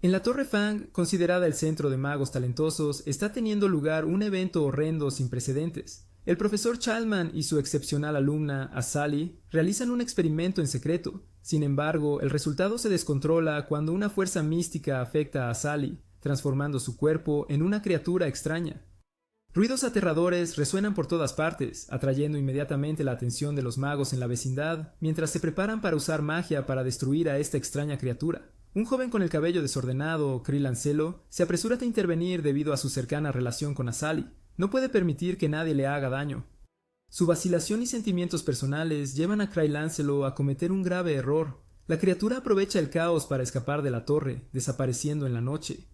En la Torre Fang, considerada el centro de magos talentosos, está teniendo lugar un evento horrendo sin precedentes. El profesor Childman y su excepcional alumna, Asali, realizan un experimento en secreto. Sin embargo, el resultado se descontrola cuando una fuerza mística afecta a Asali, transformando su cuerpo en una criatura extraña. Ruidos aterradores resuenan por todas partes, atrayendo inmediatamente la atención de los magos en la vecindad, mientras se preparan para usar magia para destruir a esta extraña criatura. Un joven con el cabello desordenado, Krill Ancelo, se apresura a intervenir debido a su cercana relación con Asali. No puede permitir que nadie le haga daño. Su vacilación y sentimientos personales llevan a Krill Ancelo a cometer un grave error. La criatura aprovecha el caos para escapar de la torre, desapareciendo en la noche.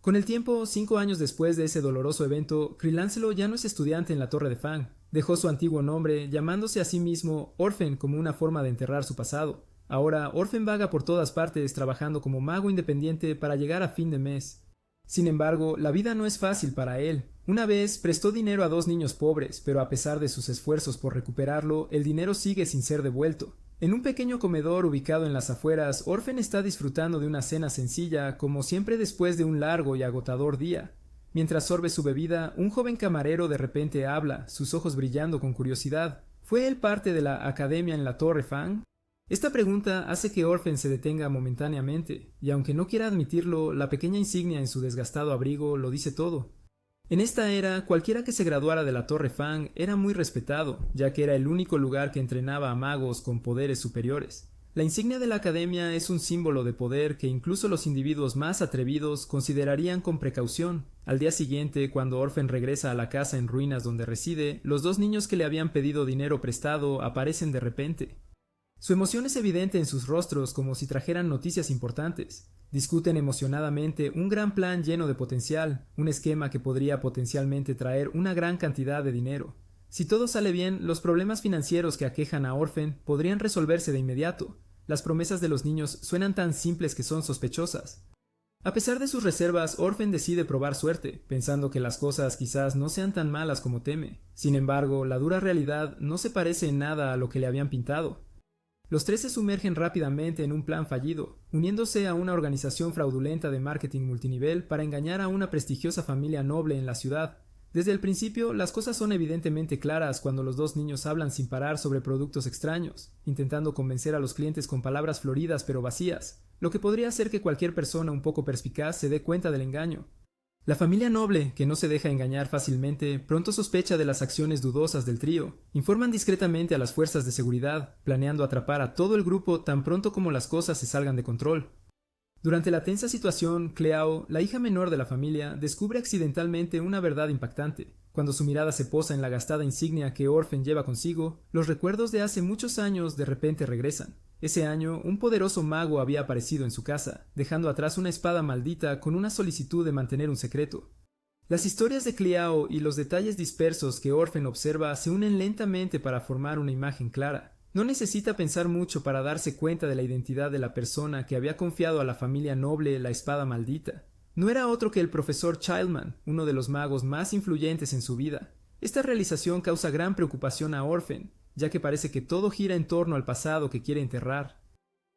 Con el tiempo, 5 años después de ese doloroso evento, Krill Ancelo ya no es estudiante en la Torre de Fang. Dejó su antiguo nombre, llamándose a sí mismo Orphan como una forma de enterrar su pasado. Ahora, Orphan vaga por todas partes trabajando como mago independiente para llegar a fin de mes. Sin embargo, la vida no es fácil para él. Una vez prestó dinero a 2 niños pobres, pero a pesar de sus esfuerzos por recuperarlo, el dinero sigue sin ser devuelto. En un pequeño comedor ubicado en las afueras, Orphan está disfrutando de una cena sencilla, como siempre después de un largo y agotador día. Mientras sorbe su bebida, un joven camarero de repente habla, sus ojos brillando con curiosidad. ¿Fue él parte de la academia en la Torre Fang? Esta pregunta hace que Orphan se detenga momentáneamente, y aunque no quiera admitirlo, la pequeña insignia en su desgastado abrigo lo dice todo. En esta era, cualquiera que se graduara de la Torre Fang era muy respetado, ya que era el único lugar que entrenaba a magos con poderes superiores. La insignia de la academia es un símbolo de poder que incluso los individuos más atrevidos considerarían con precaución. Al día siguiente, cuando Orphan regresa a la casa en ruinas donde reside, los 2 niños que le habían pedido dinero prestado aparecen de repente. Su emoción es evidente en sus rostros, como si trajeran noticias importantes. Discuten emocionadamente un gran plan lleno de potencial, un esquema que podría potencialmente traer una gran cantidad de dinero. Si todo sale bien, los problemas financieros que aquejan a Orphan podrían resolverse de inmediato. Las promesas de los niños suenan tan simples que son sospechosas. A pesar de sus reservas, Orphan decide probar suerte, pensando que las cosas quizás no sean tan malas como teme. Sin embargo, la dura realidad no se parece en nada a lo que le habían pintado. Los 3 se sumergen rápidamente en un plan fallido, uniéndose a una organización fraudulenta de marketing multinivel para engañar a una prestigiosa familia noble en la ciudad. Desde el principio, las cosas son evidentemente claras cuando los 2 niños hablan sin parar sobre productos extraños, intentando convencer a los clientes con palabras floridas pero vacías, lo que podría hacer que cualquier persona un poco perspicaz se dé cuenta del engaño. La familia noble, que no se deja engañar fácilmente, pronto sospecha de las acciones dudosas del trío. Informan discretamente a las fuerzas de seguridad, planeando atrapar a todo el grupo tan pronto como las cosas se salgan de control. Durante la tensa situación, Cleao, la hija menor de la familia, descubre accidentalmente una verdad impactante. Cuando su mirada se posa en la gastada insignia que Orphan lleva consigo, los recuerdos de hace muchos años de repente regresan. Ese año, un poderoso mago había aparecido en su casa, dejando atrás una espada maldita con una solicitud de mantener un secreto. Las historias de Cleao y los detalles dispersos que Orphan observa se unen lentamente para formar una imagen clara. No necesita pensar mucho para darse cuenta de la identidad de la persona que había confiado a la familia noble la espada maldita. No era otro que el profesor Childman, uno de los magos más influyentes en su vida. Esta realización causa gran preocupación a Orphan, ya que parece que todo gira en torno al pasado que quiere enterrar.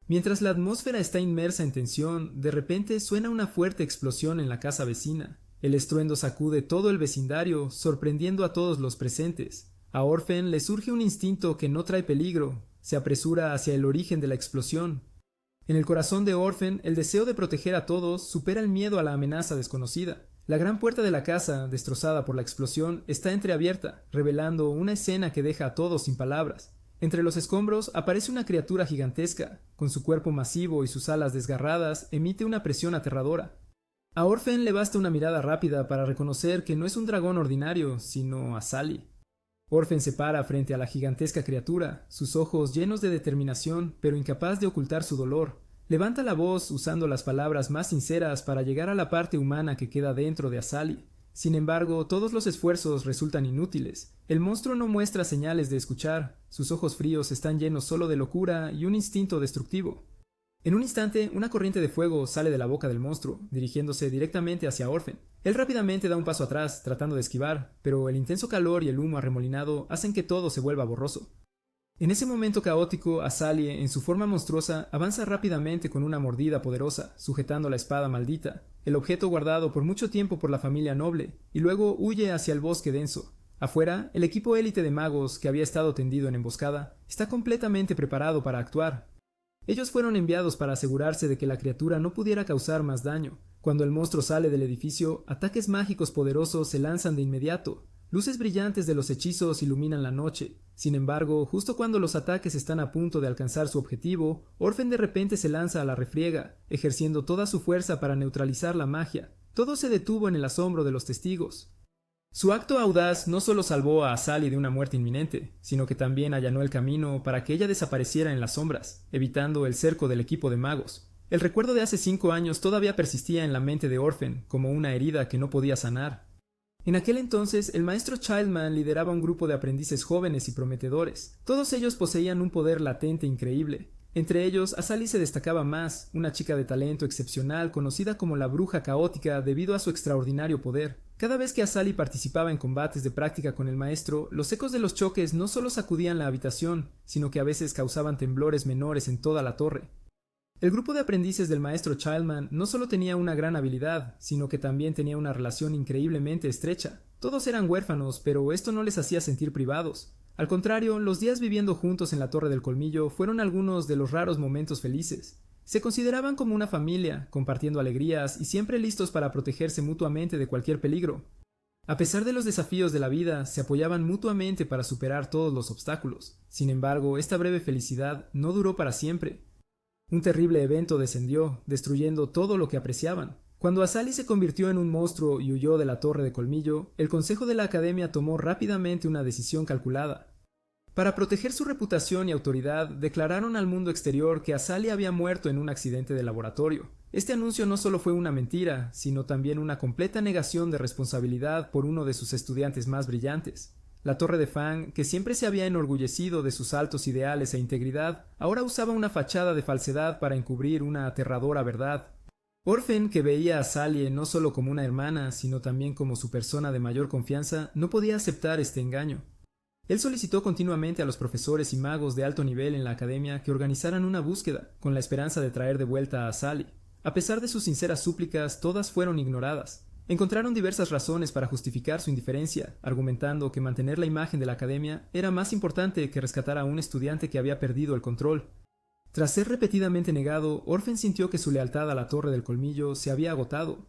Mientras la atmósfera está inmersa en tensión, de repente suena una fuerte explosión en la casa vecina. El estruendo sacude todo el vecindario, sorprendiendo a todos los presentes. A Orphan le surge un instinto que no trae peligro. Se apresura hacia el origen de la explosión. En el corazón de Orphan, el deseo de proteger a todos supera el miedo a la amenaza desconocida. La gran puerta de la casa, destrozada por la explosión, está entreabierta, revelando una escena que deja a todos sin palabras. Entre los escombros aparece una criatura gigantesca. Con su cuerpo masivo y sus alas desgarradas, emite una presión aterradora. A Orphan le basta una mirada rápida para reconocer que no es un dragón ordinario, sino Asali. Orphan se para frente a la gigantesca criatura, sus ojos llenos de determinación, pero incapaz de ocultar su dolor. Levanta la voz usando las palabras más sinceras para llegar a la parte humana que queda dentro de Asali. Sin embargo, todos los esfuerzos resultan inútiles. El monstruo no muestra señales de escuchar, sus ojos fríos están llenos solo de locura y un instinto destructivo. En un instante, una corriente de fuego sale de la boca del monstruo, dirigiéndose directamente hacia Orphan. Él rápidamente da un paso atrás, tratando de esquivar, pero el intenso calor y el humo arremolinado hacen que todo se vuelva borroso. En ese momento caótico, Azali, en su forma monstruosa, avanza rápidamente con una mordida poderosa, sujetando la espada maldita, el objeto guardado por mucho tiempo por la familia noble, y luego huye hacia el bosque denso. Afuera, el equipo élite de magos, que había estado tendido en emboscada, está completamente preparado para actuar. Ellos fueron enviados para asegurarse de que la criatura no pudiera causar más daño. Cuando el monstruo sale del edificio, ataques mágicos poderosos se lanzan de inmediato. Luces brillantes de los hechizos iluminan la noche. Sin embargo, justo cuando los ataques están a punto de alcanzar su objetivo, Orphen de repente se lanza a la refriega, ejerciendo toda su fuerza para neutralizar la magia. Todo se detuvo en el asombro de los testigos. Su acto audaz no solo salvó a Azali de una muerte inminente, sino que también allanó el camino para que ella desapareciera en las sombras, evitando el cerco del equipo de magos. El recuerdo de hace 5 años todavía persistía en la mente de Orphen como una herida que no podía sanar. En aquel entonces, el maestro Childman lideraba un grupo de aprendices jóvenes y prometedores. Todos ellos poseían un poder latente increíble. Entre ellos, Azali se destacaba más, una chica de talento excepcional conocida como la bruja caótica debido a su extraordinario poder. Cada vez que Azali participaba en combates de práctica con el maestro, los ecos de los choques no solo sacudían la habitación, sino que a veces causaban temblores menores en toda la torre. El grupo de aprendices del maestro Childman no solo tenía una gran habilidad, sino que también tenía una relación increíblemente estrecha. Todos eran huérfanos, pero esto no les hacía sentir privados. Al contrario, los días viviendo juntos en la Torre del Colmillo fueron algunos de los raros momentos felices. Se consideraban como una familia, compartiendo alegrías y siempre listos para protegerse mutuamente de cualquier peligro. A pesar de los desafíos de la vida, se apoyaban mutuamente para superar todos los obstáculos. Sin embargo, esta breve felicidad no duró para siempre. Un terrible evento descendió, destruyendo todo lo que apreciaban. Cuando Azali se convirtió en un monstruo y huyó de la Torre de Colmillo, el Consejo de la Academia tomó rápidamente una decisión calculada. Para proteger su reputación y autoridad, declararon al mundo exterior que Azali había muerto en un accidente de laboratorio. Este anuncio no solo fue una mentira, sino también una completa negación de responsabilidad por uno de sus estudiantes más brillantes. La Torre de Fang, que siempre se había enorgullecido de sus altos ideales e integridad, ahora usaba una fachada de falsedad para encubrir una aterradora verdad. Orphen, que veía a Azali no solo como una hermana, sino también como su persona de mayor confianza, no podía aceptar este engaño. Él solicitó continuamente a los profesores y magos de alto nivel en la academia que organizaran una búsqueda, con la esperanza de traer de vuelta a Azali. A pesar de sus sinceras súplicas, todas fueron ignoradas. Encontraron diversas razones para justificar su indiferencia, argumentando que mantener la imagen de la academia era más importante que rescatar a un estudiante que había perdido el control. Tras ser repetidamente negado, Orphen sintió que su lealtad a la Torre del Colmillo se había agotado.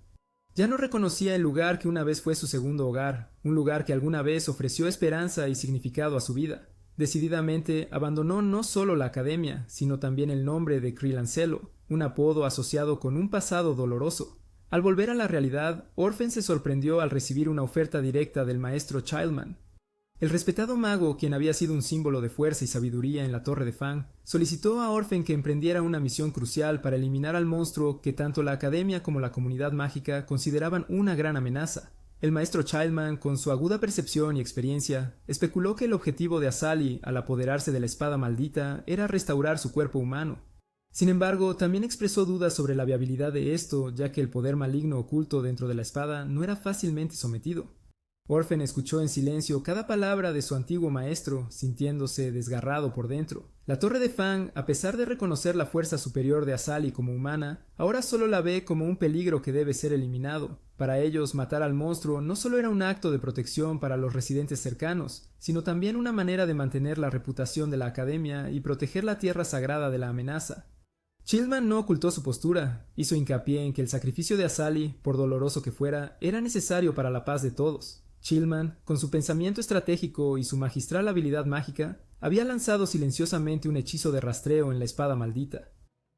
Ya no reconocía el lugar que una vez fue su segundo hogar, un lugar que alguna vez ofreció esperanza y significado a su vida. Decididamente abandonó no solo la academia, sino también el nombre de Cree Lancelo, un apodo asociado con un pasado doloroso. Al volver a la realidad, Orphen se sorprendió al recibir una oferta directa del maestro Childman. El respetado mago, quien había sido un símbolo de fuerza y sabiduría en la Torre de Fang, solicitó a Orphen que emprendiera una misión crucial para eliminar al monstruo que tanto la academia como la comunidad mágica consideraban una gran amenaza. El maestro Childman, con su aguda percepción y experiencia, especuló que el objetivo de Azali al apoderarse de la espada maldita era restaurar su cuerpo humano. Sin embargo, también expresó dudas sobre la viabilidad de esto, ya que el poder maligno oculto dentro de la espada no era fácilmente sometido. Orphen escuchó en silencio cada palabra de su antiguo maestro, sintiéndose desgarrado por dentro. La Torre de Fang, a pesar de reconocer la fuerza superior de Azali como humana, ahora solo la ve como un peligro que debe ser eliminado. Para ellos, matar al monstruo no solo era un acto de protección para los residentes cercanos, sino también una manera de mantener la reputación de la academia y proteger la tierra sagrada de la amenaza. Childman no ocultó su postura, hizo hincapié en que el sacrificio de Azali, por doloroso que fuera, era necesario para la paz de todos. Childman, con su pensamiento estratégico y su magistral habilidad mágica, había lanzado silenciosamente un hechizo de rastreo en la espada maldita.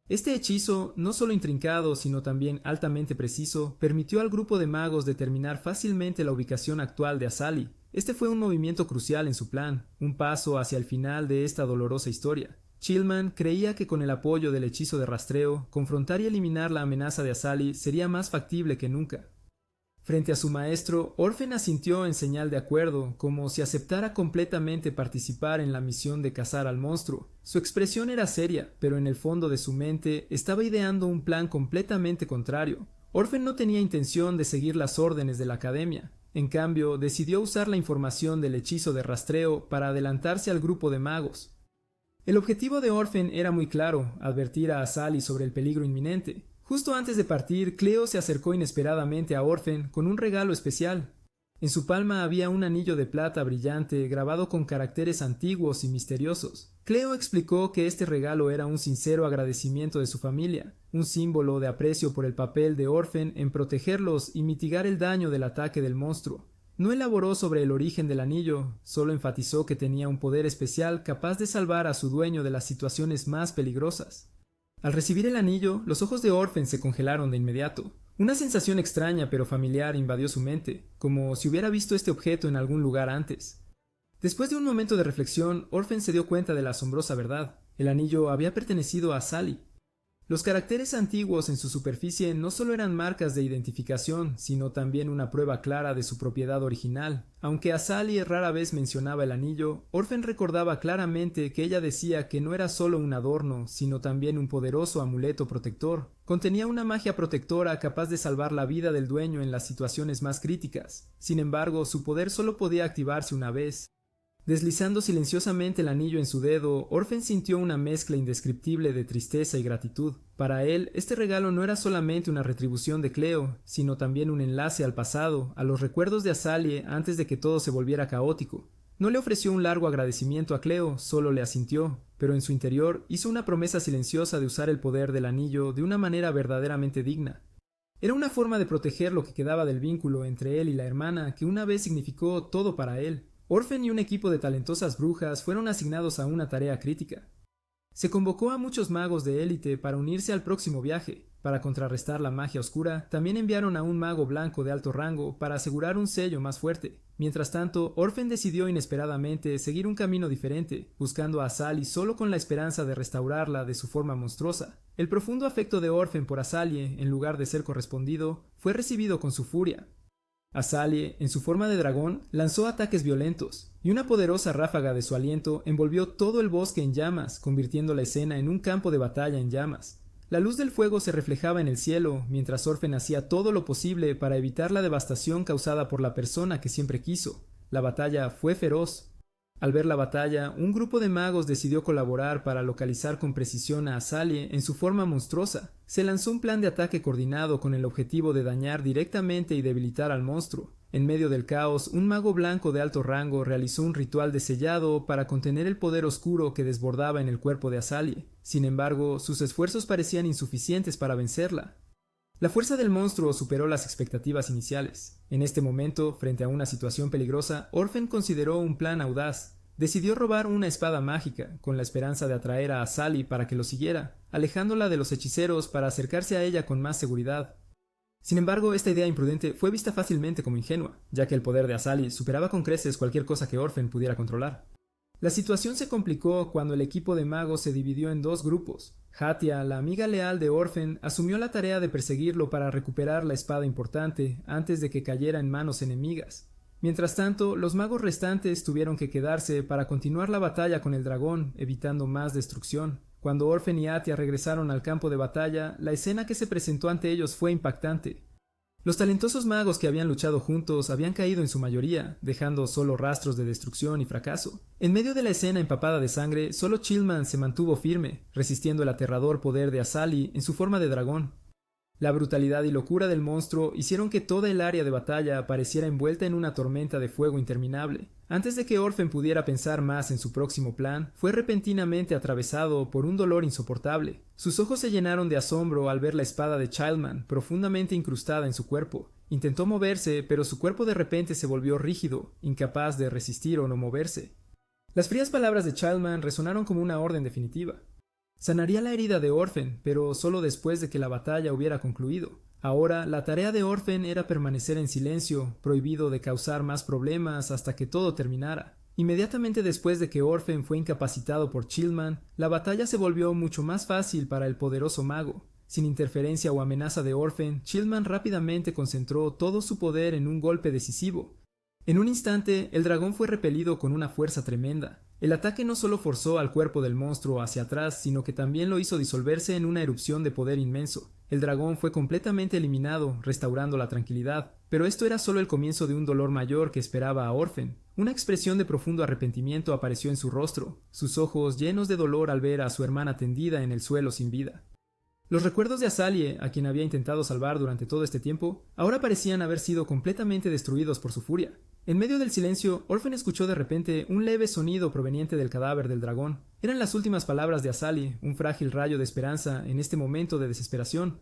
Este hechizo, no solo intrincado, sino también altamente preciso, permitió al grupo de magos determinar fácilmente la ubicación actual de Azali. Este fue un movimiento crucial en su plan, un paso hacia el final de esta dolorosa historia. Childman creía que con el apoyo del hechizo de rastreo, confrontar y eliminar la amenaza de Azali sería más factible que nunca. Frente a su maestro, Orphen asintió en señal de acuerdo, como si aceptara completamente participar en la misión de cazar al monstruo. Su expresión era seria, pero en el fondo de su mente estaba ideando un plan completamente contrario. Orphen no tenía intención de seguir las órdenes de la academia. En cambio, decidió usar la información del hechizo de rastreo para adelantarse al grupo de magos. El objetivo de Orphan era muy claro: advertir a Sally sobre el peligro inminente. Justo antes de partir, Cleo se acercó inesperadamente a Orphan con un regalo especial. En su palma había un anillo de plata brillante grabado con caracteres antiguos y misteriosos. Cleo explicó que este regalo era un sincero agradecimiento de su familia, un símbolo de aprecio por el papel de Orphan en protegerlos y mitigar el daño del ataque del monstruo. No elaboró sobre el origen del anillo, solo enfatizó que tenía un poder especial capaz de salvar a su dueño de las situaciones más peligrosas. Al recibir el anillo, los ojos de Orphan se congelaron de inmediato. Una sensación extraña pero familiar invadió su mente, como si hubiera visto este objeto en algún lugar antes. Después de un momento de reflexión, Orphan se dio cuenta de la asombrosa verdad: el anillo había pertenecido a Sally. Los caracteres antiguos en su superficie no solo eran marcas de identificación, sino también una prueba clara de su propiedad original. Aunque a Sally rara vez mencionaba el anillo, Orphan recordaba claramente que ella decía que no era solo un adorno, sino también un poderoso amuleto protector. Contenía una magia protectora capaz de salvar la vida del dueño en las situaciones más críticas. Sin embargo, su poder solo podía activarse una vez. Deslizando silenciosamente el anillo en su dedo, Orphan sintió una mezcla indescriptible de tristeza y gratitud. Para él, este regalo no era solamente una retribución de Cleo, sino también un enlace al pasado, a los recuerdos de Azalee antes de que todo se volviera caótico. No le ofreció un largo agradecimiento a Cleo, solo le asintió, pero en su interior hizo una promesa silenciosa de usar el poder del anillo de una manera verdaderamente digna. Era una forma de proteger lo que quedaba del vínculo entre él y la hermana que una vez significó todo para él. Orphan y un equipo de talentosas brujas fueron asignados a una tarea crítica. Se convocó a muchos magos de élite para unirse al próximo viaje. Para contrarrestar la magia oscura, también enviaron a un mago blanco de alto rango para asegurar un sello más fuerte. Mientras tanto, Orphan decidió inesperadamente seguir un camino diferente, buscando a Sally solo con la esperanza de restaurarla de su forma monstruosa. El profundo afecto de Orphan por Azalee, en lugar de ser correspondido, fue recibido con su furia. Azalee, en su forma de dragón, lanzó ataques violentos, y una poderosa ráfaga de su aliento envolvió todo el bosque en llamas, convirtiendo la escena en un campo de batalla en llamas. La luz del fuego se reflejaba en el cielo, mientras Orphan hacía todo lo posible para evitar la devastación causada por la persona que siempre quiso. La batalla fue feroz. Al ver la batalla, un grupo de magos decidió colaborar para localizar con precisión a Azalee en su forma monstruosa. Se lanzó un plan de ataque coordinado con el objetivo de dañar directamente y debilitar al monstruo. En medio del caos, un mago blanco de alto rango realizó un ritual de sellado para contener el poder oscuro que desbordaba en el cuerpo de Azalee. Sin embargo, sus esfuerzos parecían insuficientes para vencerla. La fuerza del monstruo superó las expectativas iniciales. En este momento, frente a una situación peligrosa, Orphan consideró un plan audaz. Decidió robar una espada mágica, con la esperanza de atraer a Sally para que lo siguiera, alejándola de los hechiceros para acercarse a ella con más seguridad. Sin embargo, esta idea imprudente fue vista fácilmente como ingenua, ya que el poder de Azalee superaba con creces cualquier cosa que Orphan pudiera controlar. La situación se complicó cuando el equipo de magos se dividió en dos grupos. Hatia, la amiga leal de Orphan, asumió la tarea de perseguirlo para recuperar la espada importante antes de que cayera en manos enemigas. Mientras tanto, los magos restantes tuvieron que quedarse para continuar la batalla con el dragón, evitando más destrucción. Cuando Orphan y Hatia regresaron al campo de batalla, la escena que se presentó ante ellos fue impactante. Los talentosos magos que habían luchado juntos habían caído en su mayoría, dejando solo rastros de destrucción y fracaso. En medio de la escena empapada de sangre, solo Chillman se mantuvo firme, resistiendo el aterrador poder de Azalee en su forma de dragón. La brutalidad y locura del monstruo hicieron que toda el área de batalla pareciera envuelta en una tormenta de fuego interminable. Antes de que Orphan pudiera pensar más en su próximo plan, fue repentinamente atravesado por un dolor insoportable. Sus ojos se llenaron de asombro al ver la espada de Childman profundamente incrustada en su cuerpo. Intentó moverse, pero su cuerpo de repente se volvió rígido, incapaz de resistir o no moverse. Las frías palabras de Childman resonaron como una orden definitiva. Sanaría la herida de Orphan, pero solo después de que la batalla hubiera concluido. Ahora, la tarea de Orphan era permanecer en silencio, prohibido de causar más problemas hasta que todo terminara. Inmediatamente después de que Orphan fue incapacitado por Chillman, la batalla se volvió mucho más fácil para el poderoso mago. Sin interferencia o amenaza de Orphan, Chillman rápidamente concentró todo su poder en un golpe decisivo. En un instante, el dragón fue repelido con una fuerza tremenda. El ataque no solo forzó al cuerpo del monstruo hacia atrás, sino que también lo hizo disolverse en una erupción de poder inmenso. El dragón fue completamente eliminado, restaurando la tranquilidad, pero esto era solo el comienzo de un dolor mayor que esperaba a Orphan. Una expresión de profundo arrepentimiento apareció en su rostro, sus ojos llenos de dolor al ver a su hermana tendida en el suelo sin vida. Los recuerdos de Azalie, a quien había intentado salvar durante todo este tiempo, ahora parecían haber sido completamente destruidos por su furia. En medio del silencio, Orphan escuchó de repente un leve sonido proveniente del cadáver del dragón. Eran las últimas palabras de Azalie, un frágil rayo de esperanza en este momento de desesperación.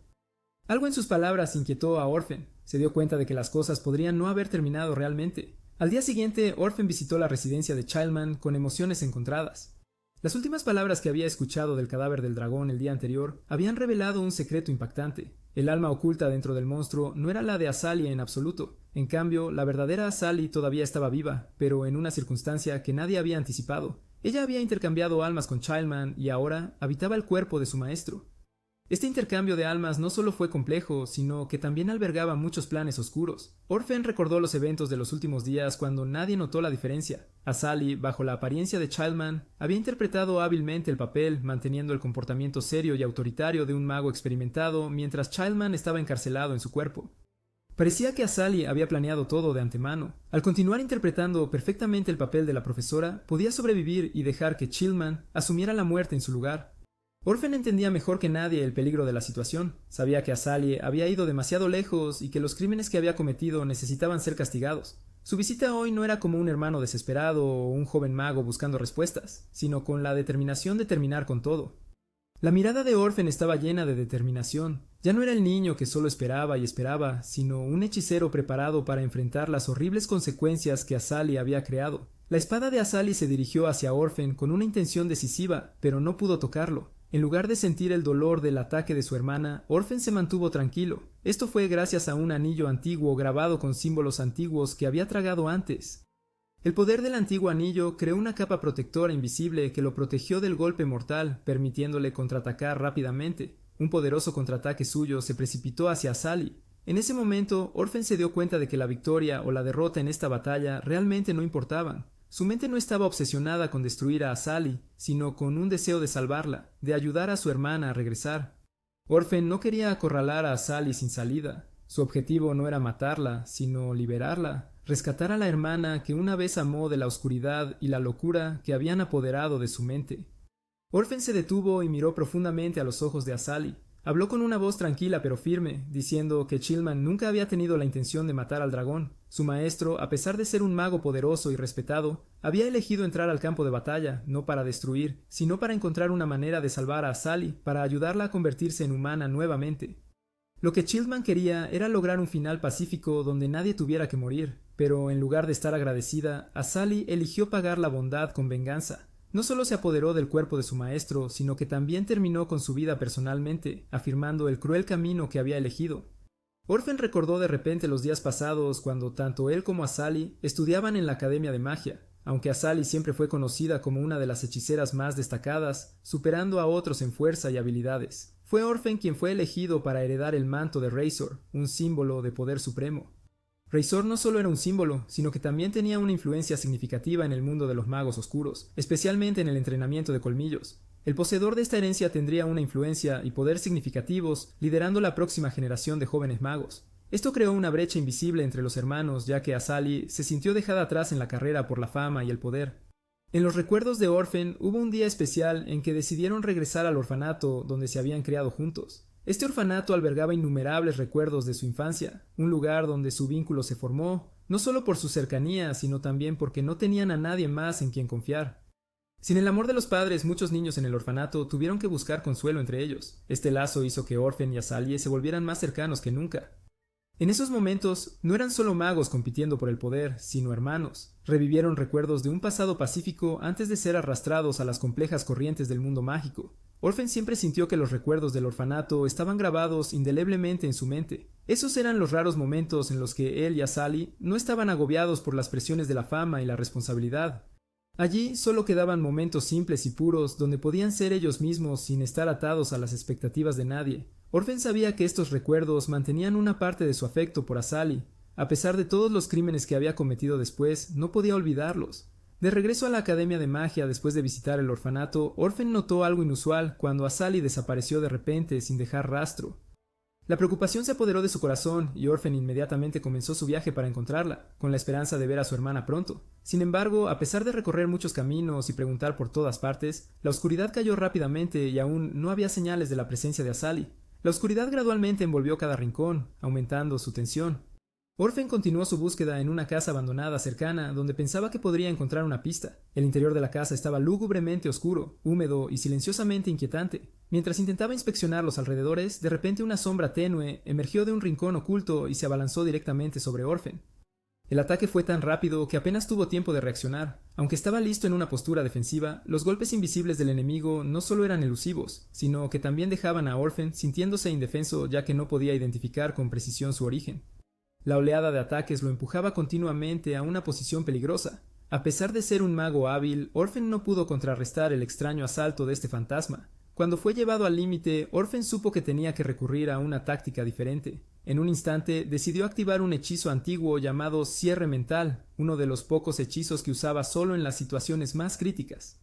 Algo en sus palabras inquietó a Orphan. Se dio cuenta de que las cosas podrían no haber terminado realmente. Al día siguiente, Orphan visitó la residencia de Childman con emociones encontradas. Las últimas palabras que había escuchado del cadáver del dragón el día anterior habían revelado un secreto impactante. El alma oculta dentro del monstruo no era la de Azalie en absoluto. En cambio, la verdadera Azalie todavía estaba viva, pero en una circunstancia que nadie había anticipado. Ella había intercambiado almas con Childman y ahora habitaba el cuerpo de su maestro. Este intercambio de almas no solo fue complejo, sino que también albergaba muchos planes oscuros. Orphan recordó los eventos de los últimos días cuando nadie notó la diferencia. Azalie, bajo la apariencia de Childman, había interpretado hábilmente el papel, manteniendo el comportamiento serio y autoritario de un mago experimentado mientras Childman estaba encarcelado en su cuerpo. Parecía que Azalie había planeado todo de antemano. Al continuar interpretando perfectamente el papel de la profesora, podía sobrevivir y dejar que Childman asumiera la muerte en su lugar. Orphan entendía mejor que nadie el peligro de la situación. Sabía que Azalie había ido demasiado lejos y que los crímenes que había cometido necesitaban ser castigados. Su visita hoy no era como un hermano desesperado o un joven mago buscando respuestas, sino con la determinación de terminar con todo. La mirada de Orphan estaba llena de determinación. Ya no era el niño que solo esperaba y esperaba, sino un hechicero preparado para enfrentar las horribles consecuencias que Azalie había creado. La espada de Azalie se dirigió hacia Orphan con una intención decisiva, pero no pudo tocarlo. En lugar de sentir el dolor del ataque de su hermana, Orphan se mantuvo tranquilo. Esto fue gracias a un anillo antiguo grabado con símbolos antiguos que había tragado antes. El poder del antiguo anillo creó una capa protectora invisible que lo protegió del golpe mortal, permitiéndole contraatacar rápidamente. Un poderoso contraataque suyo se precipitó hacia Azalie. En ese momento, Orphan se dio cuenta de que la victoria o la derrota en esta batalla realmente no importaban. Su mente no estaba obsesionada con destruir a Azalie, sino con un deseo de salvarla, de ayudar a su hermana a regresar. Orphan no quería acorralar a Azalie sin salida. Su objetivo no era matarla, sino liberarla, rescatar a la hermana que una vez amó de la oscuridad y la locura que habían apoderado de su mente. Orphan se detuvo y miró profundamente a los ojos de Azalie. Habló con una voz tranquila pero firme, diciendo que Childman nunca había tenido la intención de matar al dragón. Su maestro, a pesar de ser un mago poderoso y respetado, había elegido entrar al campo de batalla, no para destruir, sino para encontrar una manera de salvar a Azalie, para ayudarla a convertirse en humana nuevamente. Lo que Childman quería era lograr un final pacífico donde nadie tuviera que morir, pero en lugar de estar agradecida, Azalie eligió pagar la bondad con venganza. No solo se apoderó del cuerpo de su maestro, sino que también terminó con su vida personalmente, afirmando el cruel camino que había elegido. Orphan recordó de repente los días pasados cuando tanto él como Azalie estudiaban en la Academia de Magia. Aunque Azalie siempre fue conocida como una de las hechiceras más destacadas, superando a otros en fuerza y habilidades, fue Orphan quien fue elegido para heredar el manto de Razor, un símbolo de poder supremo. Razor no solo era un símbolo, sino que también tenía una influencia significativa en el mundo de los magos oscuros, especialmente en el entrenamiento de colmillos. El poseedor de esta herencia tendría una influencia y poder significativos, liderando la próxima generación de jóvenes magos. Esto creó una brecha invisible entre los hermanos, ya que Azalie se sintió dejada atrás en la carrera por la fama y el poder. En los recuerdos de Orphan hubo un día especial en que decidieron regresar al orfanato donde se habían criado juntos. Este orfanato albergaba innumerables recuerdos de su infancia, un lugar donde su vínculo se formó, no solo por su cercanía, sino también porque no tenían a nadie más en quien confiar. Sin el amor de los padres, muchos niños en el orfanato tuvieron que buscar consuelo entre ellos. Este lazo hizo que Orphan y Azalie se volvieran más cercanos que nunca. En esos momentos, no eran solo magos compitiendo por el poder, sino hermanos. Revivieron recuerdos de un pasado pacífico antes de ser arrastrados a las complejas corrientes del mundo mágico. Orphan siempre sintió que los recuerdos del orfanato estaban grabados indeleblemente en su mente. Esos eran los raros momentos en los que él y Azalie no estaban agobiados por las presiones de la fama y la responsabilidad. Allí solo quedaban momentos simples y puros donde podían ser ellos mismos sin estar atados a las expectativas de nadie. Orphan sabía que estos recuerdos mantenían una parte de su afecto por Azalie. A pesar de todos los crímenes que había cometido después, no podía olvidarlos. De regreso a la Academia de Magia después de visitar el orfanato, Orphan notó algo inusual cuando Azalie desapareció de repente sin dejar rastro. La preocupación se apoderó de su corazón y Orphan inmediatamente comenzó su viaje para encontrarla, con la esperanza de ver a su hermana pronto. Sin embargo, a pesar de recorrer muchos caminos y preguntar por todas partes, la oscuridad cayó rápidamente y aún no había señales de la presencia de Asali. La oscuridad gradualmente envolvió cada rincón, aumentando su tensión. Orphan continuó su búsqueda en una casa abandonada cercana donde pensaba que podría encontrar una pista. El interior de la casa estaba lúgubremente oscuro, húmedo y silenciosamente inquietante. Mientras intentaba inspeccionar los alrededores, de repente una sombra tenue emergió de un rincón oculto y se abalanzó directamente sobre Orphan. El ataque fue tan rápido que apenas tuvo tiempo de reaccionar. Aunque estaba listo en una postura defensiva, los golpes invisibles del enemigo no solo eran elusivos, sino que también dejaban a Orphan sintiéndose indefenso ya que no podía identificar con precisión su origen. La oleada de ataques lo empujaba continuamente a una posición peligrosa. A pesar de ser un mago hábil, Orphan no pudo contrarrestar el extraño asalto de este fantasma. Cuando fue llevado al límite, Orphan supo que tenía que recurrir a una táctica diferente. En un instante, decidió activar un hechizo antiguo llamado Cierre Mental, uno de los pocos hechizos que usaba solo en las situaciones más críticas.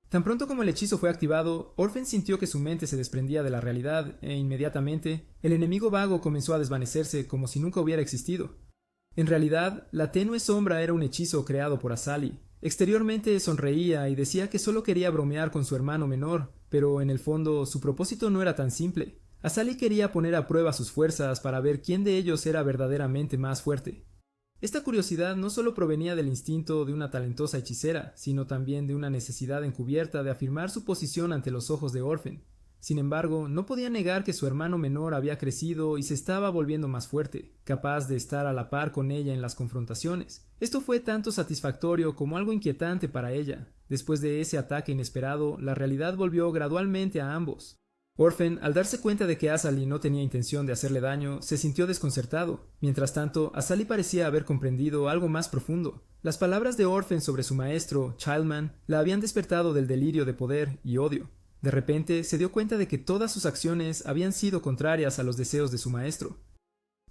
Tan pronto como el hechizo fue activado, Orphan sintió que su mente se desprendía de la realidad e inmediatamente el enemigo vago comenzó a desvanecerse como si nunca hubiera existido. En realidad, la tenue sombra era un hechizo creado por Asali. Exteriormente sonreía y decía que solo quería bromear con su hermano menor, pero en el fondo su propósito no era tan simple. Asali quería poner a prueba sus fuerzas para ver quién de ellos era verdaderamente más fuerte. Esta curiosidad no solo provenía del instinto de una talentosa hechicera, sino también de una necesidad encubierta de afirmar su posición ante los ojos de Orphan. Sin embargo, no podía negar que su hermano menor había crecido y se estaba volviendo más fuerte, capaz de estar a la par con ella en las confrontaciones. Esto fue tanto satisfactorio como algo inquietante para ella. Después de ese ataque inesperado, la realidad volvió gradualmente a ambos. Orphan, al darse cuenta de que Asali no tenía intención de hacerle daño, se sintió desconcertado. Mientras tanto, Asali parecía haber comprendido algo más profundo. Las palabras de Orphan sobre su maestro, Childman, la habían despertado del delirio de poder y odio. De repente, se dio cuenta de que todas sus acciones habían sido contrarias a los deseos de su maestro.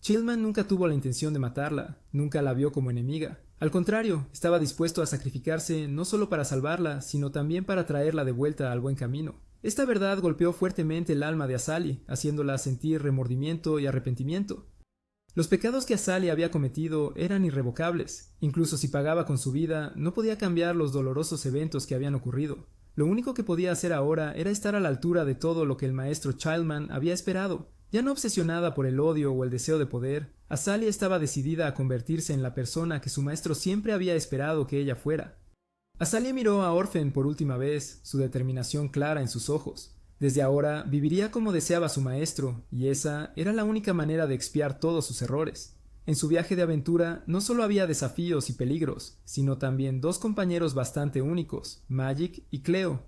Childman nunca tuvo la intención de matarla, nunca la vio como enemiga. Al contrario, estaba dispuesto a sacrificarse no solo para salvarla, sino también para traerla de vuelta al buen camino. Esta verdad golpeó fuertemente el alma de Asali, haciéndola sentir remordimiento y arrepentimiento. Los pecados que Asali había cometido eran irrevocables. Incluso si pagaba con su vida, no podía cambiar los dolorosos eventos que habían ocurrido. Lo único que podía hacer ahora era estar a la altura de todo lo que el maestro Childman había esperado. Ya no obsesionada por el odio o el deseo de poder, Asali estaba decidida a convertirse en la persona que su maestro siempre había esperado que ella fuera. Asali miró a Orphan por última vez, su determinación clara en sus ojos. Desde ahora viviría como deseaba su maestro, y esa era la única manera de expiar todos sus errores. En su viaje de aventura no solo había desafíos y peligros, sino también dos compañeros bastante únicos, Magic y Cleo.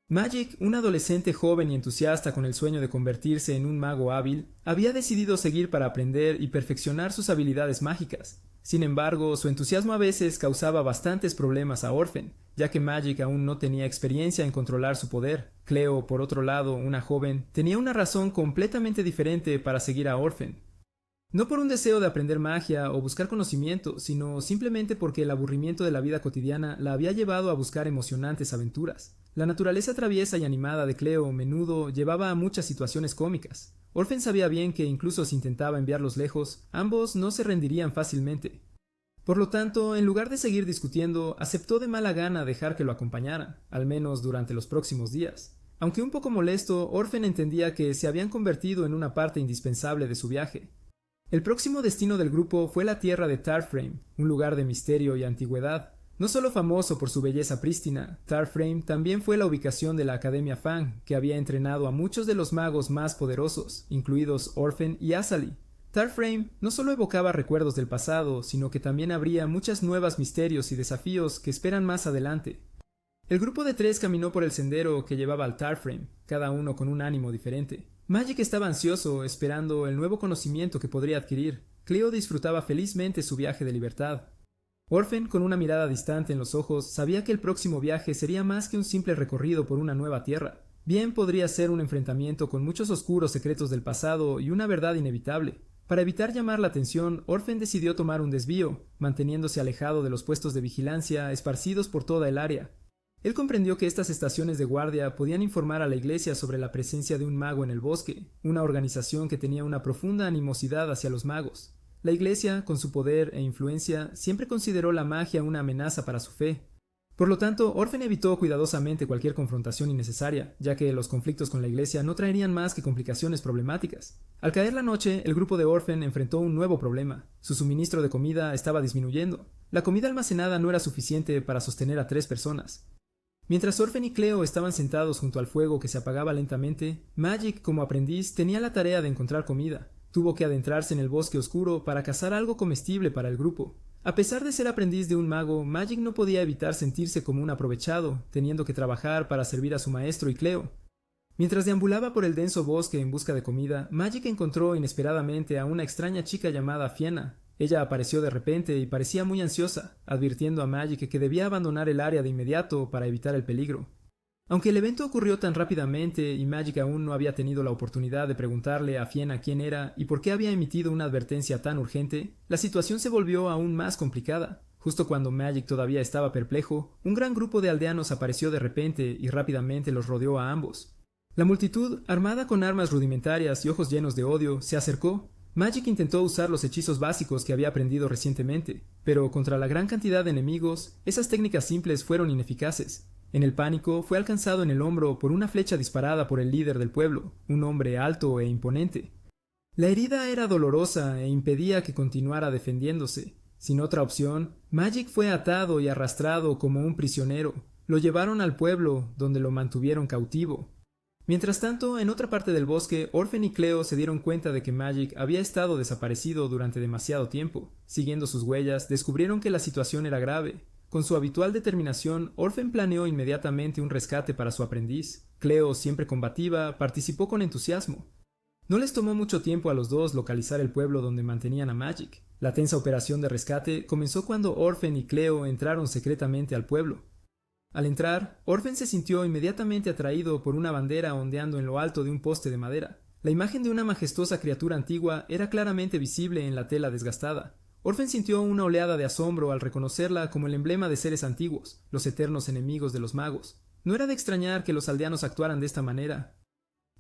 Magic, un adolescente joven y entusiasta con el sueño de convertirse en un mago hábil, había decidido seguir para aprender y perfeccionar sus habilidades mágicas. Sin embargo, su entusiasmo a veces causaba bastantes problemas a Orphan, ya que Magic aún no tenía experiencia en controlar su poder. Cleo, por otro lado, una joven, tenía una razón completamente diferente para seguir a Orphan. No por un deseo de aprender magia o buscar conocimiento, sino simplemente porque el aburrimiento de la vida cotidiana la había llevado a buscar emocionantes aventuras. La naturaleza traviesa y animada de Cleo a menudo llevaba a muchas situaciones cómicas. Orphan sabía bien que incluso si intentaba enviarlos lejos, ambos no se rendirían fácilmente. Por lo tanto, en lugar de seguir discutiendo, aceptó de mala gana dejar que lo acompañaran, al menos durante los próximos días. Aunque un poco molesto, Orphan entendía que se habían convertido en una parte indispensable de su viaje. El próximo destino del grupo fue la tierra de Tarframe, un lugar de misterio y antigüedad. No solo famoso por su belleza prístina, Tarframe también fue la ubicación de la Academia Fang, que había entrenado a muchos de los magos más poderosos, incluidos Orphan y Asali. Tarframe no solo evocaba recuerdos del pasado, sino que también habría muchos nuevos misterios y desafíos que esperan más adelante. El grupo de 3 caminó por el sendero que llevaba al Tarframe, cada uno con un ánimo diferente. Magic estaba ansioso, esperando el nuevo conocimiento que podría adquirir. Cleo disfrutaba felizmente su viaje de libertad. Orphan, con una mirada distante en los ojos, sabía que el próximo viaje sería más que un simple recorrido por una nueva tierra. Bien podría ser un enfrentamiento con muchos oscuros secretos del pasado y una verdad inevitable. Para evitar llamar la atención, Orphan decidió tomar un desvío, manteniéndose alejado de los puestos de vigilancia esparcidos por toda el área. Él comprendió que estas estaciones de guardia podían informar a la iglesia sobre la presencia de un mago en el bosque, una organización que tenía una profunda animosidad hacia los magos. La iglesia, con su poder e influencia, siempre consideró la magia una amenaza para su fe. Por lo tanto, Orphan evitó cuidadosamente cualquier confrontación innecesaria, ya que los conflictos con la iglesia no traerían más que complicaciones problemáticas. Al caer la noche, el grupo de Orphan enfrentó un nuevo problema. Su suministro de comida estaba disminuyendo. La comida almacenada no era suficiente para sostener a 3 personas. Mientras Orphan y Cleo estaban sentados junto al fuego que se apagaba lentamente, Magic, como aprendiz, tenía la tarea de encontrar comida. Tuvo que adentrarse en el bosque oscuro para cazar algo comestible para el grupo. A pesar de ser aprendiz de un mago, Magic no podía evitar sentirse como un aprovechado, teniendo que trabajar para servir a su maestro y Cleo. Mientras deambulaba por el denso bosque en busca de comida, Magic encontró inesperadamente a una extraña chica llamada Fiona. Ella apareció de repente y parecía muy ansiosa, advirtiendo a Magic que debía abandonar el área de inmediato para evitar el peligro. Aunque el evento ocurrió tan rápidamente y Magic aún no había tenido la oportunidad de preguntarle a Fiona quién era y por qué había emitido una advertencia tan urgente, la situación se volvió aún más complicada. Justo cuando Magic todavía estaba perplejo, un gran grupo de aldeanos apareció de repente y rápidamente los rodeó a ambos. La multitud, armada con armas rudimentarias y ojos llenos de odio, se acercó. Magic intentó usar los hechizos básicos que había aprendido recientemente, pero contra la gran cantidad de enemigos, esas técnicas simples fueron ineficaces. En el pánico, fue alcanzado en el hombro por una flecha disparada por el líder del pueblo, un hombre alto e imponente. La herida era dolorosa e impedía que continuara defendiéndose. Sin otra opción, Magic fue atado y arrastrado como un prisionero. Lo llevaron al pueblo, donde lo mantuvieron cautivo. Mientras tanto, en otra parte del bosque, Orphan y Cleo se dieron cuenta de que Magic había estado desaparecido durante demasiado tiempo. Siguiendo sus huellas, descubrieron que la situación era grave. Con su habitual determinación, Orphan planeó inmediatamente un rescate para su aprendiz. Cleo, siempre combativa, participó con entusiasmo. No les tomó mucho tiempo a los dos localizar el pueblo donde mantenían a Magic. La tensa operación de rescate comenzó cuando Orphan y Cleo entraron secretamente al pueblo. Al entrar, Orphan se sintió inmediatamente atraído por una bandera ondeando en lo alto de un poste de madera. La imagen de una majestuosa criatura antigua era claramente visible en la tela desgastada. Orphan sintió una oleada de asombro al reconocerla como el emblema de seres antiguos, los eternos enemigos de los magos. No era de extrañar que los aldeanos actuaran de esta manera.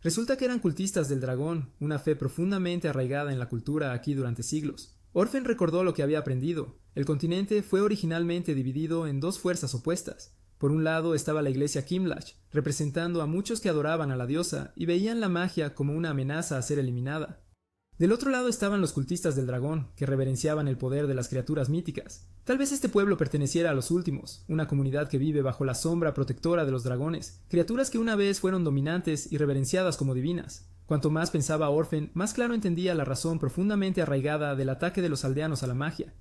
Resulta que eran cultistas del dragón, una fe profundamente arraigada en la cultura aquí durante siglos. Orphan recordó lo que había aprendido. El continente fue originalmente dividido en 2 fuerzas opuestas. Por un lado estaba la iglesia Kimlach, representando a muchos que adoraban a la diosa y veían la magia como una amenaza a ser eliminada. Del otro lado estaban los cultistas del dragón, que reverenciaban el poder de las criaturas míticas. Tal vez este pueblo perteneciera a los últimos, una comunidad que vive bajo la sombra protectora de los dragones, criaturas que una vez fueron dominantes y reverenciadas como divinas. Cuanto más pensaba Orphan, más claro entendía la razón profundamente arraigada del ataque de los aldeanos a la magia.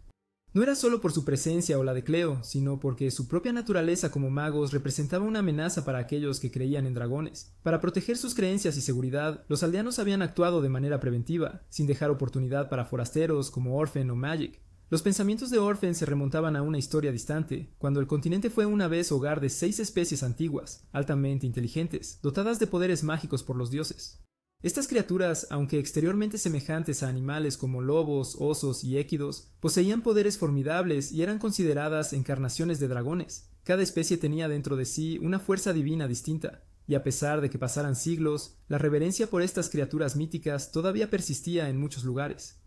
No era solo por su presencia o la de Cleo, sino porque su propia naturaleza como magos representaba una amenaza para aquellos que creían en dragones. Para proteger sus creencias y seguridad, los aldeanos habían actuado de manera preventiva, sin dejar oportunidad para forasteros como Orphan o Magic. Los pensamientos de Orphan se remontaban a una historia distante, cuando el continente fue una vez hogar de 6 especies antiguas, altamente inteligentes, dotadas de poderes mágicos por los dioses. Estas criaturas, aunque exteriormente semejantes a animales como lobos, osos y équidos, poseían poderes formidables y eran consideradas encarnaciones de dragones. Cada especie tenía dentro de sí una fuerza divina distinta, y a pesar de que pasaran siglos, la reverencia por estas criaturas míticas todavía persistía en muchos lugares.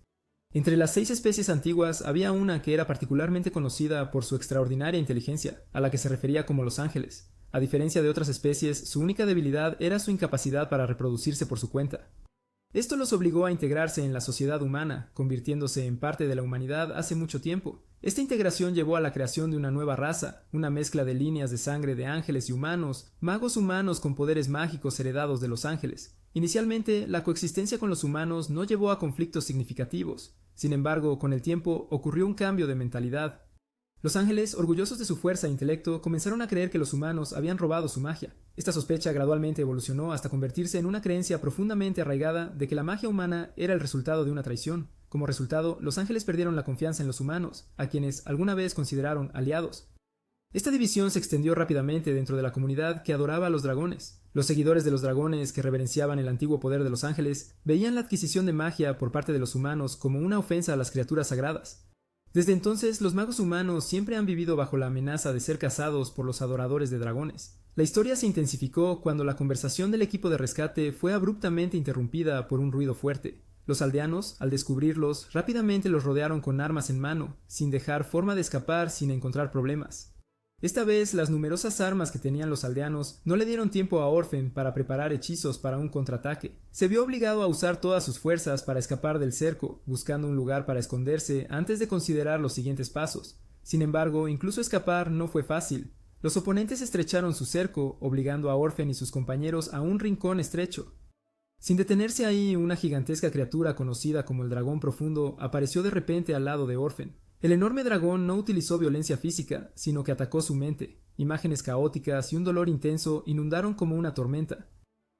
Entre las 6 especies antiguas había una que era particularmente conocida por su extraordinaria inteligencia, a la que se refería como los ángeles. A diferencia de otras especies, su única debilidad era su incapacidad para reproducirse por su cuenta. Esto los obligó a integrarse en la sociedad humana, convirtiéndose en parte de la humanidad hace mucho tiempo. Esta integración llevó a la creación de una nueva raza, una mezcla de líneas de sangre de ángeles y humanos, magos humanos con poderes mágicos heredados de los ángeles. Inicialmente, la coexistencia con los humanos no llevó a conflictos significativos. Sin embargo, con el tiempo ocurrió un cambio de mentalidad. Los ángeles, orgullosos de su fuerza e intelecto, comenzaron a creer que los humanos habían robado su magia. Esta sospecha gradualmente evolucionó hasta convertirse en una creencia profundamente arraigada de que la magia humana era el resultado de una traición. Como resultado, los ángeles perdieron la confianza en los humanos, a quienes alguna vez consideraron aliados. Esta división se extendió rápidamente dentro de la comunidad que adoraba a los dragones. Los seguidores de los dragones, que reverenciaban el antiguo poder de los ángeles, veían la adquisición de magia por parte de los humanos como una ofensa a las criaturas sagradas. Desde entonces, los magos humanos siempre han vivido bajo la amenaza de ser cazados por los adoradores de dragones. La historia se intensificó cuando la conversación del equipo de rescate fue abruptamente interrumpida por un ruido fuerte. Los aldeanos, al descubrirlos, rápidamente los rodearon con armas en mano, sin dejar forma de escapar sin encontrar problemas. Esta vez, las numerosas armas que tenían los aldeanos no le dieron tiempo a Orphan para preparar hechizos para un contraataque. Se vio obligado a usar todas sus fuerzas para escapar del cerco, buscando un lugar para esconderse antes de considerar los siguientes pasos. Sin embargo, incluso escapar no fue fácil. Los oponentes estrecharon su cerco, obligando a Orphan y sus compañeros a un rincón estrecho. Sin detenerse ahí, una gigantesca criatura conocida como el Dragón Profundo apareció de repente al lado de Orphan. El enorme dragón no utilizó violencia física, sino que atacó su mente. Imágenes caóticas y un dolor intenso inundaron como una tormenta.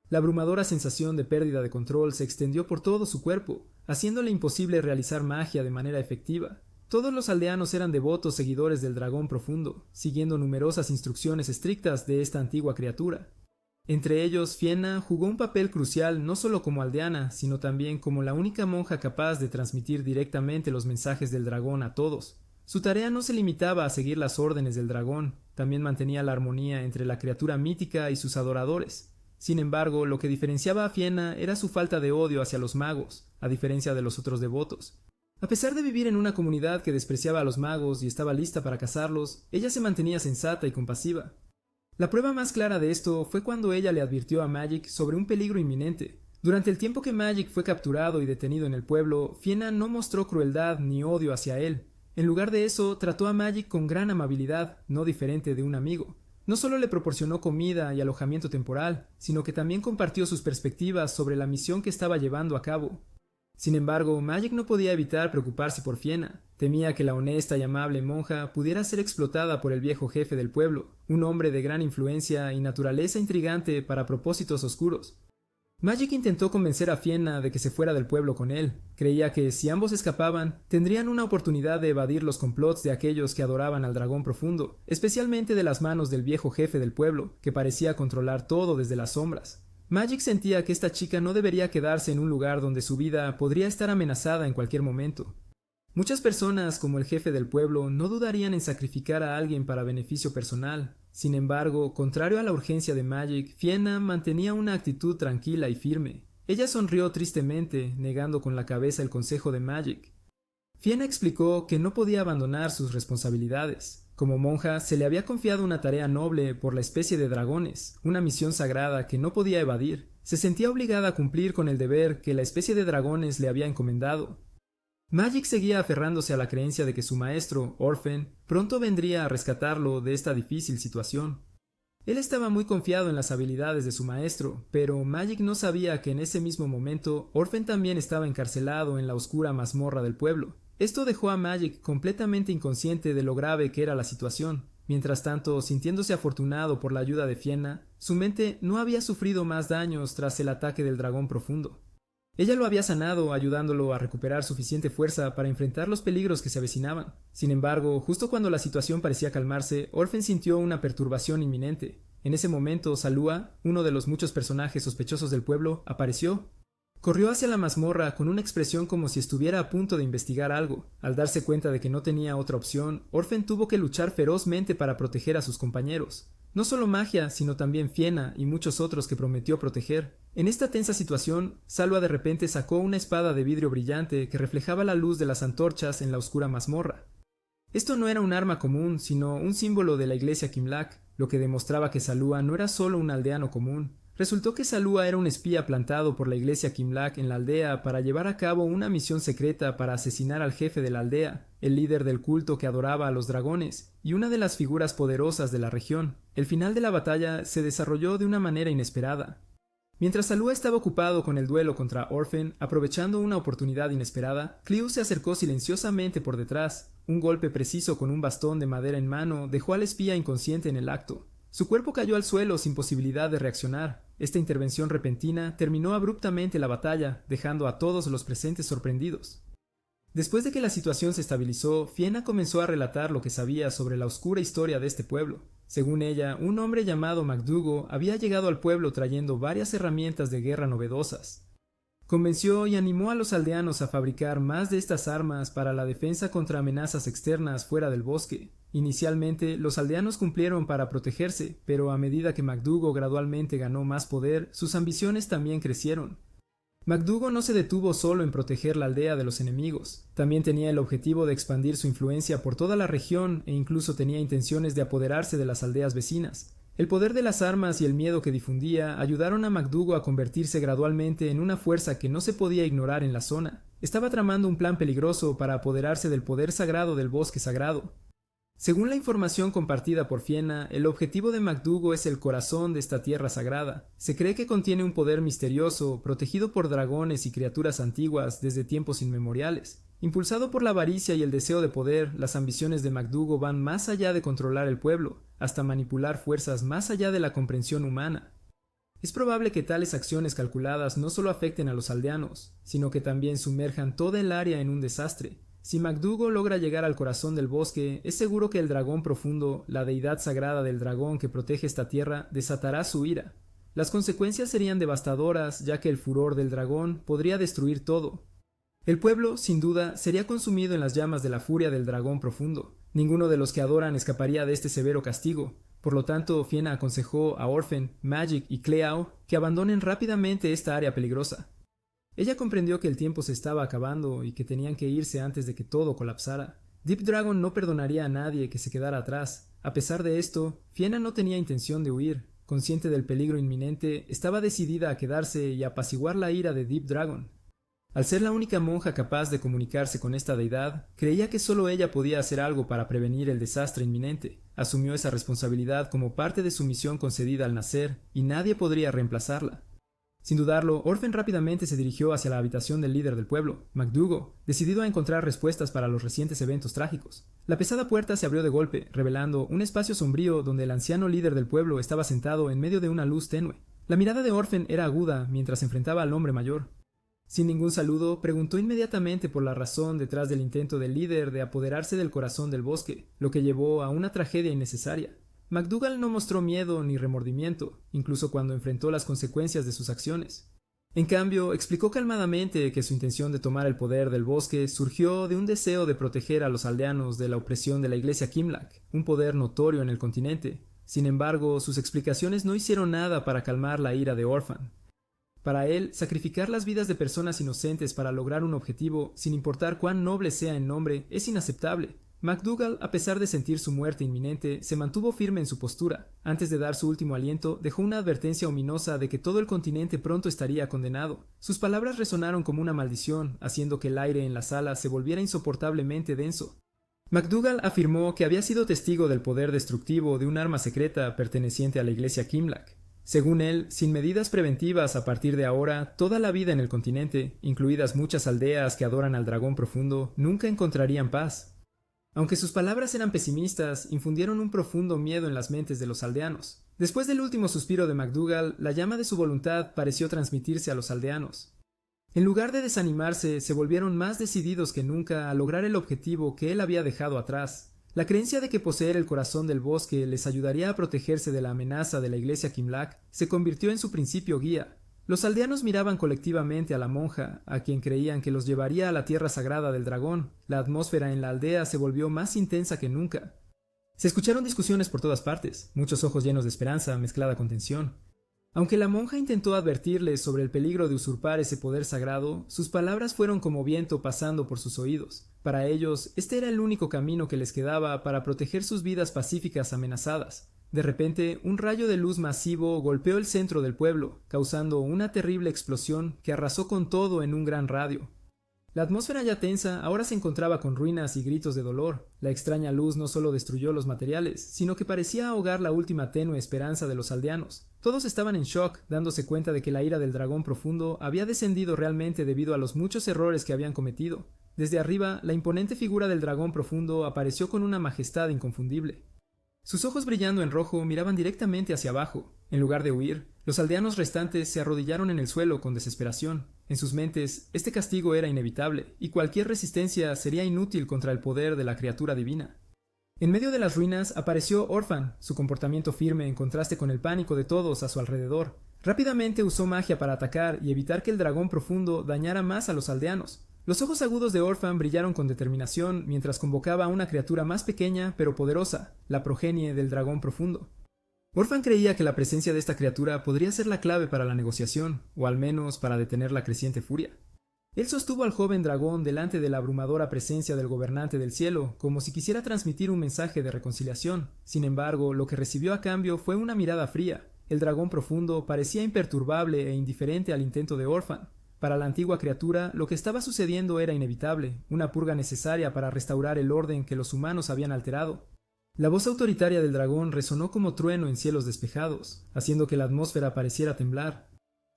La abrumadora sensación de pérdida de control se extendió por todo su cuerpo, haciéndole imposible realizar magia de manera efectiva. Todos los aldeanos eran devotos seguidores del Dragón Profundo, siguiendo numerosas instrucciones estrictas de esta antigua criatura. Entre ellos, Fienna jugó un papel crucial no solo como aldeana, sino también como la única monja capaz de transmitir directamente los mensajes del dragón a todos. Su tarea no se limitaba a seguir las órdenes del dragón, también mantenía la armonía entre la criatura mítica y sus adoradores. Sin embargo, lo que diferenciaba a Fienna era su falta de odio hacia los magos, a diferencia de los otros devotos. A pesar de vivir en una comunidad que despreciaba a los magos y estaba lista para cazarlos, ella se mantenía sensata y compasiva. La prueba más clara de esto fue cuando ella le advirtió a Magik sobre un peligro inminente. Durante el tiempo que Magik fue capturado y detenido en el pueblo, Fienna no mostró crueldad ni odio hacia él. En lugar de eso, trató a Magik con gran amabilidad, no diferente de un amigo. No solo le proporcionó comida y alojamiento temporal, sino que también compartió sus perspectivas sobre la misión que estaba llevando a cabo. Sin embargo, Magik no podía evitar preocuparse por Fienna. Temía que la honesta y amable monja pudiera ser explotada por el viejo jefe del pueblo, un hombre de gran influencia y naturaleza intrigante para propósitos oscuros. Magik intentó convencer a Fienna de que se fuera del pueblo con él. Creía que si ambos escapaban, tendrían una oportunidad de evadir los complots de aquellos que adoraban al Dragón Profundo, especialmente de las manos del viejo jefe del pueblo, que parecía controlar todo desde las sombras. Magik sentía que esta chica no debería quedarse en un lugar donde su vida podría estar amenazada en cualquier momento. Muchas personas, como el jefe del pueblo, no dudarían en sacrificar a alguien para beneficio personal. Sin embargo, contrario a la urgencia de Magik, Fienna mantenía una actitud tranquila y firme. Ella sonrió tristemente, negando con la cabeza el consejo de Magik. Fienna explicó que no podía abandonar sus responsabilidades. Como monja, se le había confiado una tarea noble por la especie de dragones, una misión sagrada que no podía evadir. Se sentía obligada a cumplir con el deber que la especie de dragones le había encomendado. Magik seguía aferrándose a la creencia de que su maestro, Orphan, pronto vendría a rescatarlo de esta difícil situación. Él estaba muy confiado en las habilidades de su maestro, pero Magik no sabía que en ese mismo momento Orphan también estaba encarcelado en la oscura mazmorra del pueblo. Esto dejó a Magik completamente inconsciente de lo grave que era la situación. Mientras tanto, sintiéndose afortunado por la ayuda de Fienna, su mente no había sufrido más daños tras el ataque del Dragón Profundo. Ella lo había sanado, ayudándolo a recuperar suficiente fuerza para enfrentar los peligros que se avecinaban. Sin embargo, justo cuando la situación parecía calmarse, Orphan sintió una perturbación inminente. En ese momento, Salua, uno de los muchos personajes sospechosos del pueblo, apareció. Corrió hacia la mazmorra con una expresión como si estuviera a punto de investigar algo. Al darse cuenta de que no tenía otra opción, Orphan tuvo que luchar ferozmente para proteger a sus compañeros. No solo Magia, sino también Fienna y muchos otros que prometió proteger. En esta tensa situación, Salua de repente sacó una espada de vidrio brillante que reflejaba la luz de las antorchas en la oscura mazmorra. Esto no era un arma común, sino un símbolo de la iglesia Kimlak, lo que demostraba que Salua no era solo un aldeano común. Resultó que Salua era un espía plantado por la iglesia Kimlak en la aldea para llevar a cabo una misión secreta para asesinar al jefe de la aldea, el líder del culto que adoraba a los dragones, y una de las figuras poderosas de la región. El final de la batalla se desarrolló de una manera inesperada. Mientras Salua estaba ocupado con el duelo contra Orphan, aprovechando una oportunidad inesperada, Cleo se acercó silenciosamente por detrás. Un golpe preciso con un bastón de madera en mano dejó al espía inconsciente en el acto. Su cuerpo cayó al suelo sin posibilidad de reaccionar. Esta intervención repentina terminó abruptamente la batalla, dejando a todos los presentes sorprendidos. Después de que la situación se estabilizó, Fienna comenzó a relatar lo que sabía sobre la oscura historia de este pueblo. Según ella, un hombre llamado MacDougal había llegado al pueblo trayendo varias herramientas de guerra novedosas. Convenció y animó a los aldeanos a fabricar más de estas armas para la defensa contra amenazas externas fuera del bosque. Inicialmente, los aldeanos cumplieron para protegerse, pero a medida que MacDougall gradualmente ganó más poder, sus ambiciones también crecieron. MacDougall no se detuvo solo en proteger la aldea de los enemigos, también tenía el objetivo de expandir su influencia por toda la región e incluso tenía intenciones de apoderarse de las aldeas vecinas. El poder de las armas y el miedo que difundía ayudaron a MacDougall a convertirse gradualmente en una fuerza que no se podía ignorar en la zona. Estaba tramando un plan peligroso para apoderarse del poder sagrado del bosque sagrado. Según la información compartida por Fienna, el objetivo de MacDougall es el corazón de esta tierra sagrada. Se cree que contiene un poder misterioso, protegido por dragones y criaturas antiguas desde tiempos inmemoriales. Impulsado por la avaricia y el deseo de poder, las ambiciones de MacDougall van más allá de controlar el pueblo, hasta manipular fuerzas más allá de la comprensión humana. Es probable que tales acciones calculadas no solo afecten a los aldeanos, sino que también sumerjan toda el área en un desastre. Si MacDougall logra llegar al corazón del bosque, es seguro que el dragón profundo, la deidad sagrada del dragón que protege esta tierra, desatará su ira. Las consecuencias serían devastadoras, ya que el furor del dragón podría destruir todo. El pueblo, sin duda, sería consumido en las llamas de la furia del dragón profundo. Ninguno de los que adoran escaparía de este severo castigo. Por lo tanto, Fienna aconsejó a Orphan, Magic y Cleao que abandonen rápidamente esta área peligrosa. Ella comprendió que el tiempo se estaba acabando y que tenían que irse antes de que todo colapsara. Deep Dragon no perdonaría a nadie que se quedara atrás. A pesar de esto, Fienna no tenía intención de huir. Consciente del peligro inminente, estaba decidida a quedarse y apaciguar la ira de Deep Dragon. Al ser la única monja capaz de comunicarse con esta deidad, creía que solo ella podía hacer algo para prevenir el desastre inminente. Asumió esa responsabilidad como parte de su misión concedida al nacer, y nadie podría reemplazarla. Sin dudarlo, Orphan rápidamente se dirigió hacia la habitación del líder del pueblo, MacDougall, decidido a encontrar respuestas para los recientes eventos trágicos. La pesada puerta se abrió de golpe, revelando un espacio sombrío donde el anciano líder del pueblo estaba sentado en medio de una luz tenue. La mirada de Orphan era aguda mientras enfrentaba al hombre mayor. Sin ningún saludo, preguntó inmediatamente por la razón detrás del intento del líder de apoderarse del corazón del bosque, lo que llevó a una tragedia innecesaria. MacDougall no mostró miedo ni remordimiento, incluso cuando enfrentó las consecuencias de sus acciones. En cambio, explicó calmadamente que su intención de tomar el poder del bosque surgió de un deseo de proteger a los aldeanos de la opresión de la iglesia Kimlac, un poder notorio en el continente. Sin embargo, sus explicaciones no hicieron nada para calmar la ira de Orphan. Para él, sacrificar las vidas de personas inocentes para lograr un objetivo, sin importar cuán noble sea en nombre, es inaceptable. MacDougall, a pesar de sentir su muerte inminente, se mantuvo firme en su postura. Antes de dar su último aliento, dejó una advertencia ominosa de que todo el continente pronto estaría condenado. Sus palabras resonaron como una maldición, haciendo que el aire en la sala se volviera insoportablemente denso. MacDougall afirmó que había sido testigo del poder destructivo de un arma secreta perteneciente a la iglesia Kimlac. Según él, sin medidas preventivas a partir de ahora, toda la vida en el continente, incluidas muchas aldeas que adoran al dragón profundo, nunca encontrarían paz. Aunque sus palabras eran pesimistas, infundieron un profundo miedo en las mentes de los aldeanos. Después del último suspiro de MacDougall, la llama de su voluntad pareció transmitirse a los aldeanos. En lugar de desanimarse, se volvieron más decididos que nunca a lograr el objetivo que él había dejado atrás. La creencia de que poseer el corazón del bosque les ayudaría a protegerse de la amenaza de la iglesia Kimlac se convirtió en su principio guía. Los aldeanos miraban colectivamente a la monja, a quien creían que los llevaría a la tierra sagrada del dragón. La atmósfera en la aldea se volvió más intensa que nunca. Se escucharon discusiones por todas partes, muchos ojos llenos de esperanza mezclada con tensión. Aunque la monja intentó advertirles sobre el peligro de usurpar ese poder sagrado, sus palabras fueron como viento pasando por sus oídos. Para ellos, este era el único camino que les quedaba para proteger sus vidas pacíficas amenazadas. De repente, un rayo de luz masivo golpeó el centro del pueblo, causando una terrible explosión que arrasó con todo en un gran radio. La atmósfera ya tensa ahora se encontraba con ruinas y gritos de dolor. La extraña luz no solo destruyó los materiales, sino que parecía ahogar la última tenue esperanza de los aldeanos. Todos estaban en shock, dándose cuenta de que la ira del dragón profundo había descendido realmente debido a los muchos errores que habían cometido. Desde arriba, la imponente figura del dragón profundo apareció con una majestad inconfundible. Sus ojos brillando en rojo miraban directamente hacia abajo. En lugar de huir, los aldeanos restantes se arrodillaron en el suelo con desesperación. En sus mentes, este castigo era inevitable, y cualquier resistencia sería inútil contra el poder de la criatura divina. En medio de las ruinas apareció Orphan, su comportamiento firme en contraste con el pánico de todos a su alrededor. Rápidamente usó magia para atacar y evitar que el dragón profundo dañara más a los aldeanos. Los ojos agudos de Orphan brillaron con determinación mientras convocaba a una criatura más pequeña pero poderosa, la progenie del dragón profundo. Orphan creía que la presencia de esta criatura podría ser la clave para la negociación, o al menos para detener la creciente furia. Él sostuvo al joven dragón delante de la abrumadora presencia del gobernante del cielo, como si quisiera transmitir un mensaje de reconciliación. Sin embargo, lo que recibió a cambio fue una mirada fría. El dragón profundo parecía imperturbable e indiferente al intento de Orphan. Para la antigua criatura, lo que estaba sucediendo era inevitable, una purga necesaria para restaurar el orden que los humanos habían alterado. La voz autoritaria del dragón resonó como trueno en cielos despejados, haciendo que la atmósfera pareciera temblar.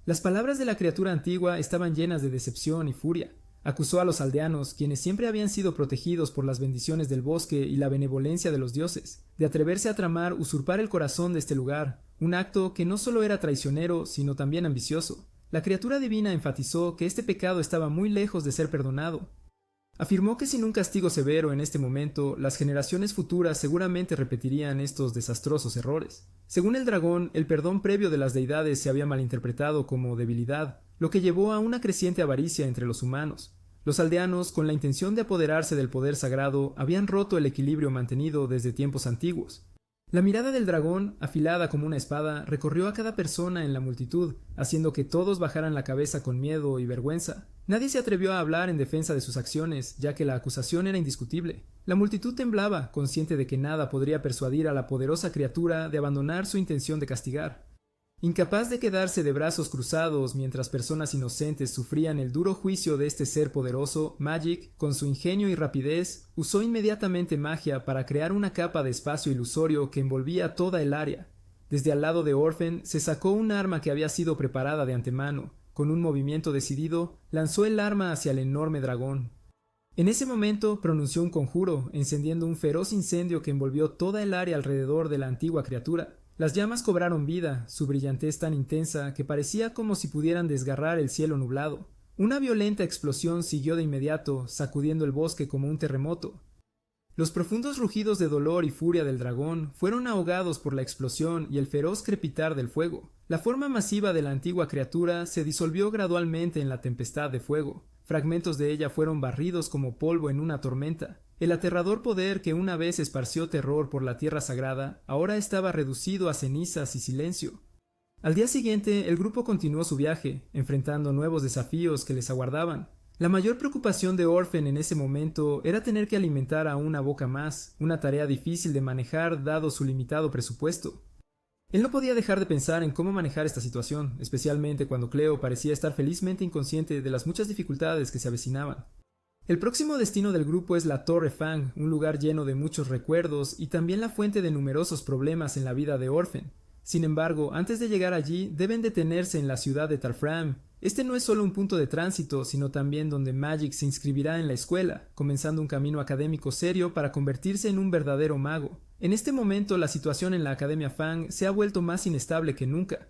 Las palabras de la criatura antigua estaban llenas de decepción y furia. Acusó a los aldeanos, quienes siempre habían sido protegidos por las bendiciones del bosque y la benevolencia de los dioses, de atreverse a tramar usurpar el corazón de este lugar, un acto que no solo era traicionero, sino también ambicioso. La criatura divina enfatizó que este pecado estaba muy lejos de ser perdonado. Afirmó que sin un castigo severo en este momento, las generaciones futuras seguramente repetirían estos desastrosos errores. Según el dragón, el perdón previo de las deidades se había malinterpretado como debilidad, lo que llevó a una creciente avaricia entre los humanos. Los aldeanos, con la intención de apoderarse del poder sagrado, habían roto el equilibrio mantenido desde tiempos antiguos. La mirada del dragón, afilada como una espada, recorrió a cada persona en la multitud, haciendo que todos bajaran la cabeza con miedo y vergüenza. Nadie se atrevió a hablar en defensa de sus acciones, ya que la acusación era indiscutible. La multitud temblaba, consciente de que nada podría persuadir a la poderosa criatura de abandonar su intención de castigar. Incapaz de quedarse de brazos cruzados mientras personas inocentes sufrían el duro juicio de este ser poderoso, Magik, con su ingenio y rapidez, usó inmediatamente magia para crear una capa de espacio ilusorio que envolvía toda el área. Desde al lado de Orphan se sacó un arma que había sido preparada de antemano. Con un movimiento decidido, lanzó el arma hacia el enorme dragón. En ese momento pronunció un conjuro, encendiendo un feroz incendio que envolvió toda el área alrededor de la antigua criatura. Las llamas cobraron vida, su brillantez tan intensa que parecía como si pudieran desgarrar el cielo nublado. Una violenta explosión siguió de inmediato, sacudiendo el bosque como un terremoto. Los profundos rugidos de dolor y furia del dragón fueron ahogados por la explosión y el feroz crepitar del fuego. La forma masiva de la antigua criatura se disolvió gradualmente en la tempestad de fuego. Fragmentos de ella fueron barridos como polvo en una tormenta. El aterrador poder que una vez esparció terror por la tierra sagrada, ahora estaba reducido a cenizas y silencio. Al día siguiente, el grupo continuó su viaje, enfrentando nuevos desafíos que les aguardaban. La mayor preocupación de Orphan en ese momento era tener que alimentar a una boca más, una tarea difícil de manejar dado su limitado presupuesto. Él no podía dejar de pensar en cómo manejar esta situación, especialmente cuando Cleo parecía estar felizmente inconsciente de las muchas dificultades que se avecinaban. El próximo destino del grupo es la Torre Fang, un lugar lleno de muchos recuerdos y también la fuente de numerosos problemas en la vida de Orphan. Sin embargo, antes de llegar allí, deben detenerse en la ciudad de Tarfram. Este no es solo un punto de tránsito, sino también donde Magik se inscribirá en la escuela, comenzando un camino académico serio para convertirse en un verdadero mago. En este momento, la situación en la Academia Fang se ha vuelto más inestable que nunca.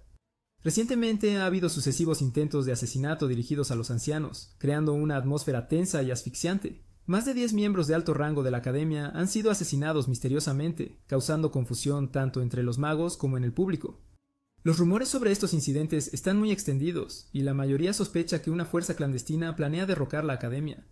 Recientemente ha habido sucesivos intentos de asesinato dirigidos a los ancianos, creando una atmósfera tensa y asfixiante. Más de 10 miembros de alto rango de la academia han sido asesinados misteriosamente, causando confusión tanto entre los magos como en el público. Los rumores sobre estos incidentes están muy extendidos, y la mayoría sospecha que una fuerza clandestina planea derrocar la academia.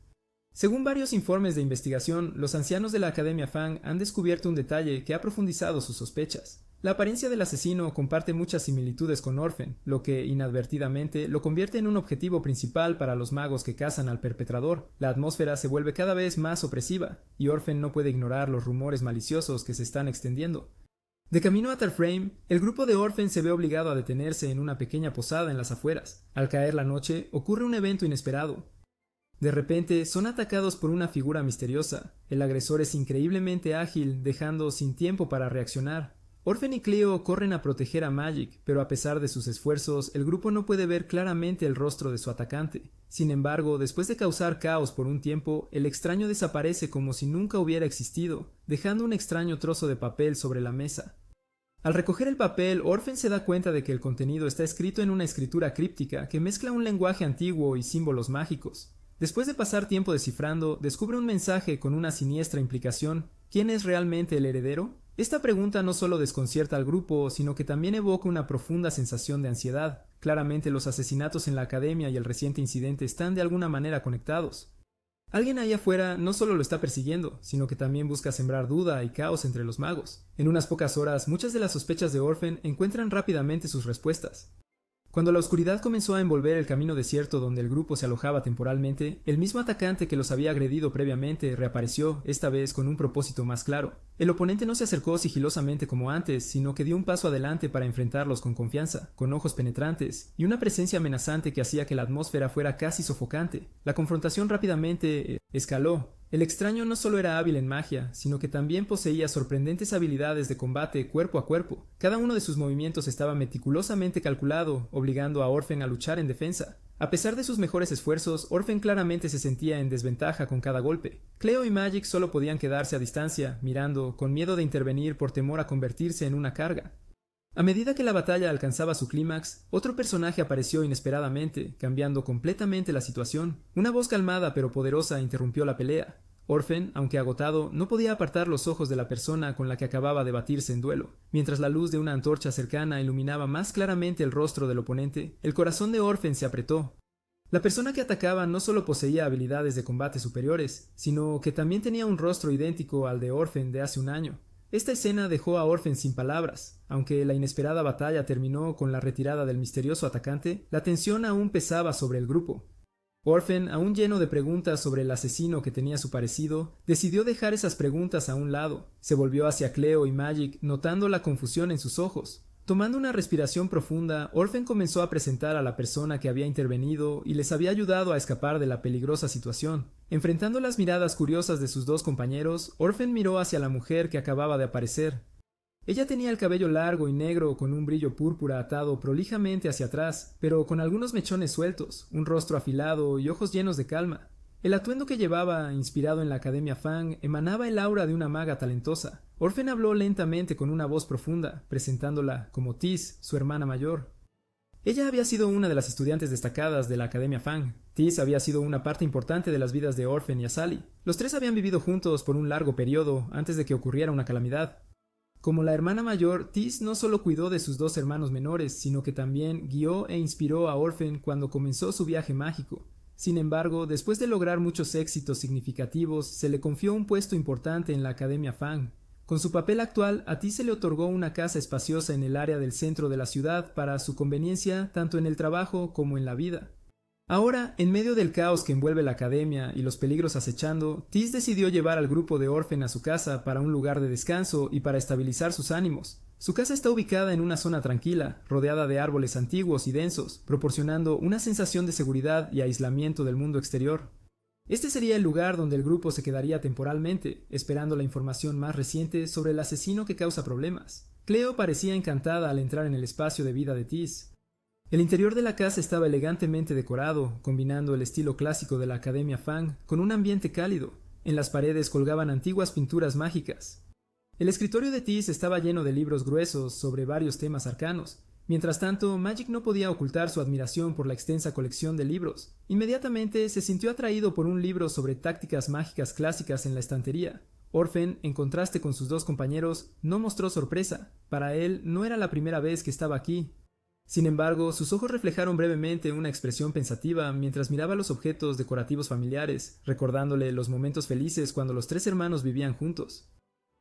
Según varios informes de investigación, los ancianos de la Academia Fang han descubierto un detalle que ha profundizado sus sospechas. La apariencia del asesino comparte muchas similitudes con Orphan, lo que, inadvertidamente, lo convierte en un objetivo principal para los magos que cazan al perpetrador. La atmósfera se vuelve cada vez más opresiva, y Orphan no puede ignorar los rumores maliciosos que se están extendiendo. De camino a Tarfram, el grupo de Orphan se ve obligado a detenerse en una pequeña posada en las afueras. Al caer la noche, ocurre un evento inesperado. De repente, son atacados por una figura misteriosa. El agresor es increíblemente ágil, dejando sin tiempo para reaccionar. Orphan y Cleo corren a proteger a Magik, pero a pesar de sus esfuerzos, el grupo no puede ver claramente el rostro de su atacante. Sin embargo, después de causar caos por un tiempo, el extraño desaparece como si nunca hubiera existido, dejando un extraño trozo de papel sobre la mesa. Al recoger el papel, Orphan se da cuenta de que el contenido está escrito en una escritura críptica que mezcla un lenguaje antiguo y símbolos mágicos. Después de pasar tiempo descifrando, descubre un mensaje con una siniestra implicación. ¿Quién es realmente el heredero? Esta pregunta no solo desconcierta al grupo, sino que también evoca una profunda sensación de ansiedad. Claramente los asesinatos en la academia y el reciente incidente están de alguna manera conectados. Alguien ahí afuera no solo lo está persiguiendo, sino que también busca sembrar duda y caos entre los magos. En unas pocas horas, muchas de las sospechas de Orphan encuentran rápidamente sus respuestas. Cuando la oscuridad comenzó a envolver el camino desierto donde el grupo se alojaba temporalmente, el mismo atacante que los había agredido previamente reapareció, esta vez con un propósito más claro. El oponente no se acercó sigilosamente como antes, sino que dio un paso adelante para enfrentarlos con confianza, con ojos penetrantes, y una presencia amenazante que hacía que la atmósfera fuera casi sofocante. La confrontación rápidamente escaló. El extraño no solo era hábil en magia, sino que también poseía sorprendentes habilidades de combate cuerpo a cuerpo. Cada uno de sus movimientos estaba meticulosamente calculado, obligando a Orphan a luchar en defensa. A pesar de sus mejores esfuerzos, Orphan claramente se sentía en desventaja con cada golpe. Cleo y Magic solo podían quedarse a distancia, mirando, con miedo de intervenir por temor a convertirse en una carga. A medida que la batalla alcanzaba su clímax, otro personaje apareció inesperadamente, cambiando completamente la situación. Una voz calmada pero poderosa interrumpió la pelea. Orphan, aunque agotado, no podía apartar los ojos de la persona con la que acababa de batirse en duelo. Mientras la luz de una antorcha cercana iluminaba más claramente el rostro del oponente, el corazón de Orphan se apretó. La persona que atacaba no solo poseía habilidades de combate superiores, sino que también tenía un rostro idéntico al de Orphan de hace un año. Esta escena dejó a Orphan sin palabras. Aunque la inesperada batalla terminó con la retirada del misterioso atacante, la tensión aún pesaba sobre el grupo. Orphan, aún lleno de preguntas sobre el asesino que tenía su parecido, decidió dejar esas preguntas a un lado. Se volvió hacia Cleo y Magic, notando la confusión en sus ojos. Tomando una respiración profunda, Orphan comenzó a presentar a la persona que había intervenido y les había ayudado a escapar de la peligrosa situación. Enfrentando las miradas curiosas de sus dos compañeros, Orphan miró hacia la mujer que acababa de aparecer. Ella tenía el cabello largo y negro con un brillo púrpura atado prolijamente hacia atrás, pero con algunos mechones sueltos, un rostro afilado y ojos llenos de calma. El atuendo que llevaba, inspirado en la Academia Fang, emanaba el aura de una maga talentosa. Orphan habló lentamente con una voz profunda, presentándola como Tis, su hermana mayor. Ella había sido una de las estudiantes destacadas de la Academia Fang. Tis había sido una parte importante de las vidas de Orphan y Asali. Los tres habían vivido juntos por un largo periodo antes de que ocurriera una calamidad. Como la hermana mayor, Tis no solo cuidó de sus dos hermanos menores, sino que también guió e inspiró a Orphan cuando comenzó su viaje mágico. Sin embargo, después de lograr muchos éxitos significativos, se le confió un puesto importante en la Academia Fang. Con su papel actual, a Tis se le otorgó una casa espaciosa en el área del centro de la ciudad para su conveniencia tanto en el trabajo como en la vida. Ahora, en medio del caos que envuelve la academia y los peligros acechando, Tis decidió llevar al grupo de Orphan a su casa para un lugar de descanso y para estabilizar sus ánimos. Su casa está ubicada en una zona tranquila, rodeada de árboles antiguos y densos, proporcionando una sensación de seguridad y aislamiento del mundo exterior. Este sería el lugar donde el grupo se quedaría temporalmente, esperando la información más reciente sobre el asesino que causa problemas. Cleo parecía encantada al entrar en el espacio de vida de Tis. El interior de la casa estaba elegantemente decorado, combinando el estilo clásico de la Academia Fang con un ambiente cálido. En las paredes colgaban antiguas pinturas mágicas. El escritorio de Tis estaba lleno de libros gruesos sobre varios temas arcanos. Mientras tanto, Magic no podía ocultar su admiración por la extensa colección de libros. Inmediatamente se sintió atraído por un libro sobre tácticas mágicas clásicas en la estantería. Orphan, en contraste con sus dos compañeros, no mostró sorpresa. Para él no era la primera vez que estaba aquí. Sin embargo, sus ojos reflejaron brevemente una expresión pensativa mientras miraba los objetos decorativos familiares, recordándole los momentos felices cuando los tres hermanos vivían juntos.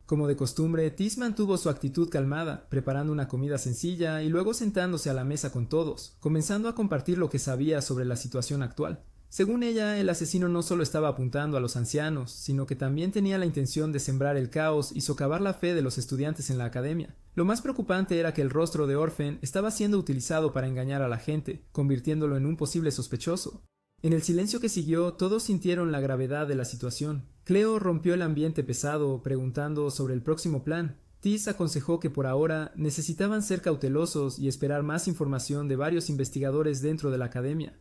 Como de costumbre, Tis mantuvo su actitud calmada, preparando una comida sencilla y luego sentándose a la mesa con todos, comenzando a compartir lo que sabía sobre la situación actual. Según ella, el asesino no solo estaba apuntando a los ancianos, sino que también tenía la intención de sembrar el caos y socavar la fe de los estudiantes en la academia. Lo más preocupante era que el rostro de Orphan estaba siendo utilizado para engañar a la gente, convirtiéndolo en un posible sospechoso. En el silencio que siguió, todos sintieron la gravedad de la situación. Cleo rompió el ambiente pesado, preguntando sobre el próximo plan. Tis aconsejó que por ahora necesitaban ser cautelosos y esperar más información de varios investigadores dentro de la academia.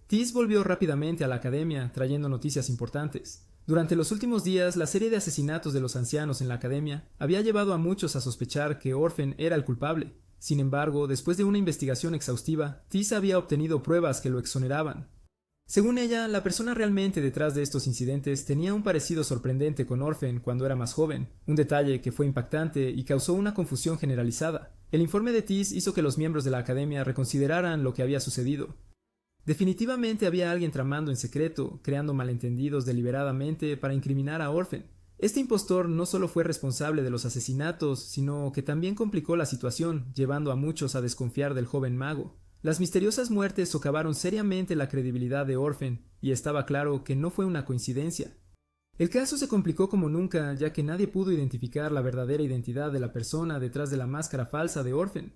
Tis volvió rápidamente a la academia, trayendo noticias importantes. Durante los últimos días, la serie de asesinatos de los ancianos en la academia había llevado a muchos a sospechar que Orphan era el culpable. Sin embargo, después de una investigación exhaustiva, Tis había obtenido pruebas que lo exoneraban. Según ella, la persona realmente detrás de estos incidentes tenía un parecido sorprendente con Orphan cuando era más joven, un detalle que fue impactante y causó una confusión generalizada. El informe de Tease hizo que los miembros de la academia reconsideraran lo que había sucedido. Definitivamente había alguien tramando en secreto, creando malentendidos deliberadamente para incriminar a Orphan. Este impostor no solo fue responsable de los asesinatos, sino que también complicó la situación, llevando a muchos a desconfiar del joven mago. Las misteriosas muertes socavaron seriamente la credibilidad de Orphan, y estaba claro que no fue una coincidencia. El caso se complicó como nunca, ya que nadie pudo identificar la verdadera identidad de la persona detrás de la máscara falsa de Orphan.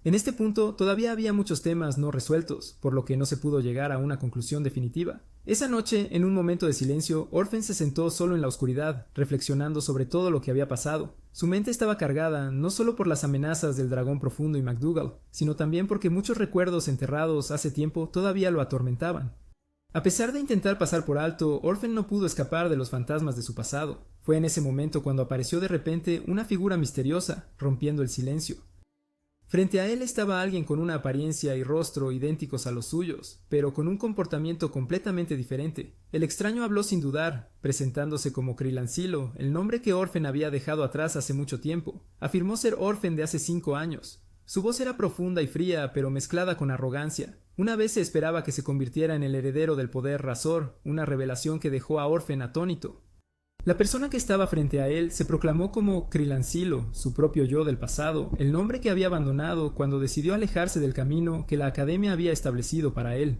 En este punto todavía había muchos temas no resueltos, por lo que no se pudo llegar a una conclusión definitiva. Esa noche, en un momento de silencio, Orphan se sentó solo en la oscuridad, reflexionando sobre todo lo que había pasado. Su mente estaba cargada no solo por las amenazas del dragón profundo y MacDougall, sino también porque muchos recuerdos enterrados hace tiempo todavía lo atormentaban. A pesar de intentar pasar por alto, Orphan no pudo escapar de los fantasmas de su pasado. Fue en ese momento cuando apareció de repente una figura misteriosa, rompiendo el silencio. Frente a él estaba alguien con una apariencia y rostro idénticos a los suyos, pero con un comportamiento completamente diferente. El extraño habló sin dudar, presentándose como Krilancilo, el nombre que Orphan había dejado atrás hace mucho tiempo. Afirmó ser Orphan de hace 5 años. Su voz era profunda y fría, pero mezclada con arrogancia. Una vez se esperaba que se convirtiera en el heredero del poder Razor, una revelación que dejó a Orphan atónito. La persona que estaba frente a él se proclamó como Krilancilo, su propio yo del pasado, el nombre que había abandonado cuando decidió alejarse del camino que la academia había establecido para él.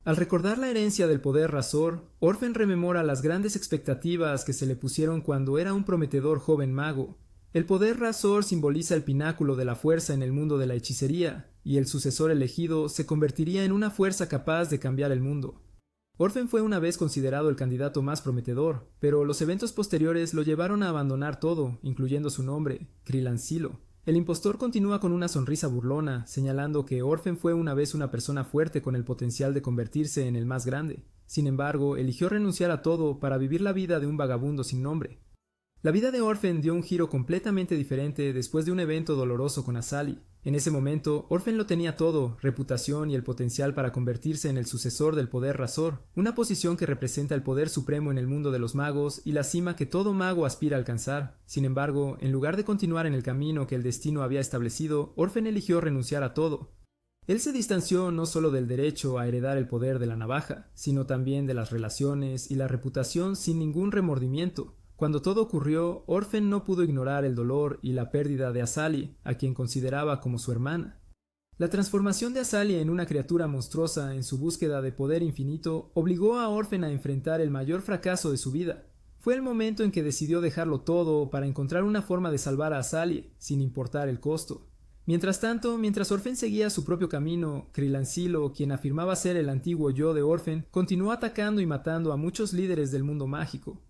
Al recordar la herencia del poder Razor, Orphan rememora las grandes expectativas que se le pusieron cuando era un prometedor joven mago. El poder Razor simboliza el pináculo de la fuerza en el mundo de la hechicería, y el sucesor elegido se convertiría en una fuerza capaz de cambiar el mundo. Orphan fue una vez considerado el candidato más prometedor, pero los eventos posteriores lo llevaron a abandonar todo, incluyendo su nombre, Krilancilo. El impostor continúa con una sonrisa burlona, señalando que Orphan fue una vez una persona fuerte con el potencial de convertirse en el más grande. Sin embargo, eligió renunciar a todo para vivir la vida de un vagabundo sin nombre. La vida de Orphan dio un giro completamente diferente después de un evento doloroso con Azali. En ese momento, Orphan lo tenía todo, reputación y el potencial para convertirse en el sucesor del poder Razor, una posición que representa el poder supremo en el mundo de los magos y la cima que todo mago aspira a alcanzar. Sin embargo, en lugar de continuar en el camino que el destino había establecido, Orphan eligió renunciar a todo. Él se distanció no solo del derecho a heredar el poder de la navaja, sino también de las relaciones y la reputación sin ningún remordimiento. Cuando todo ocurrió, Orphan no pudo ignorar el dolor y la pérdida de Azali, a quien consideraba como su hermana. La transformación de Azali en una criatura monstruosa en su búsqueda de poder infinito obligó a Orphan a enfrentar el mayor fracaso de su vida. Fue el momento en que decidió dejarlo todo para encontrar una forma de salvar a Azali, sin importar el costo. Mientras tanto, mientras Orphan seguía su propio camino, Krilancilo, quien afirmaba ser el antiguo yo de Orphan, continuó atacando y matando a muchos líderes del mundo mágico.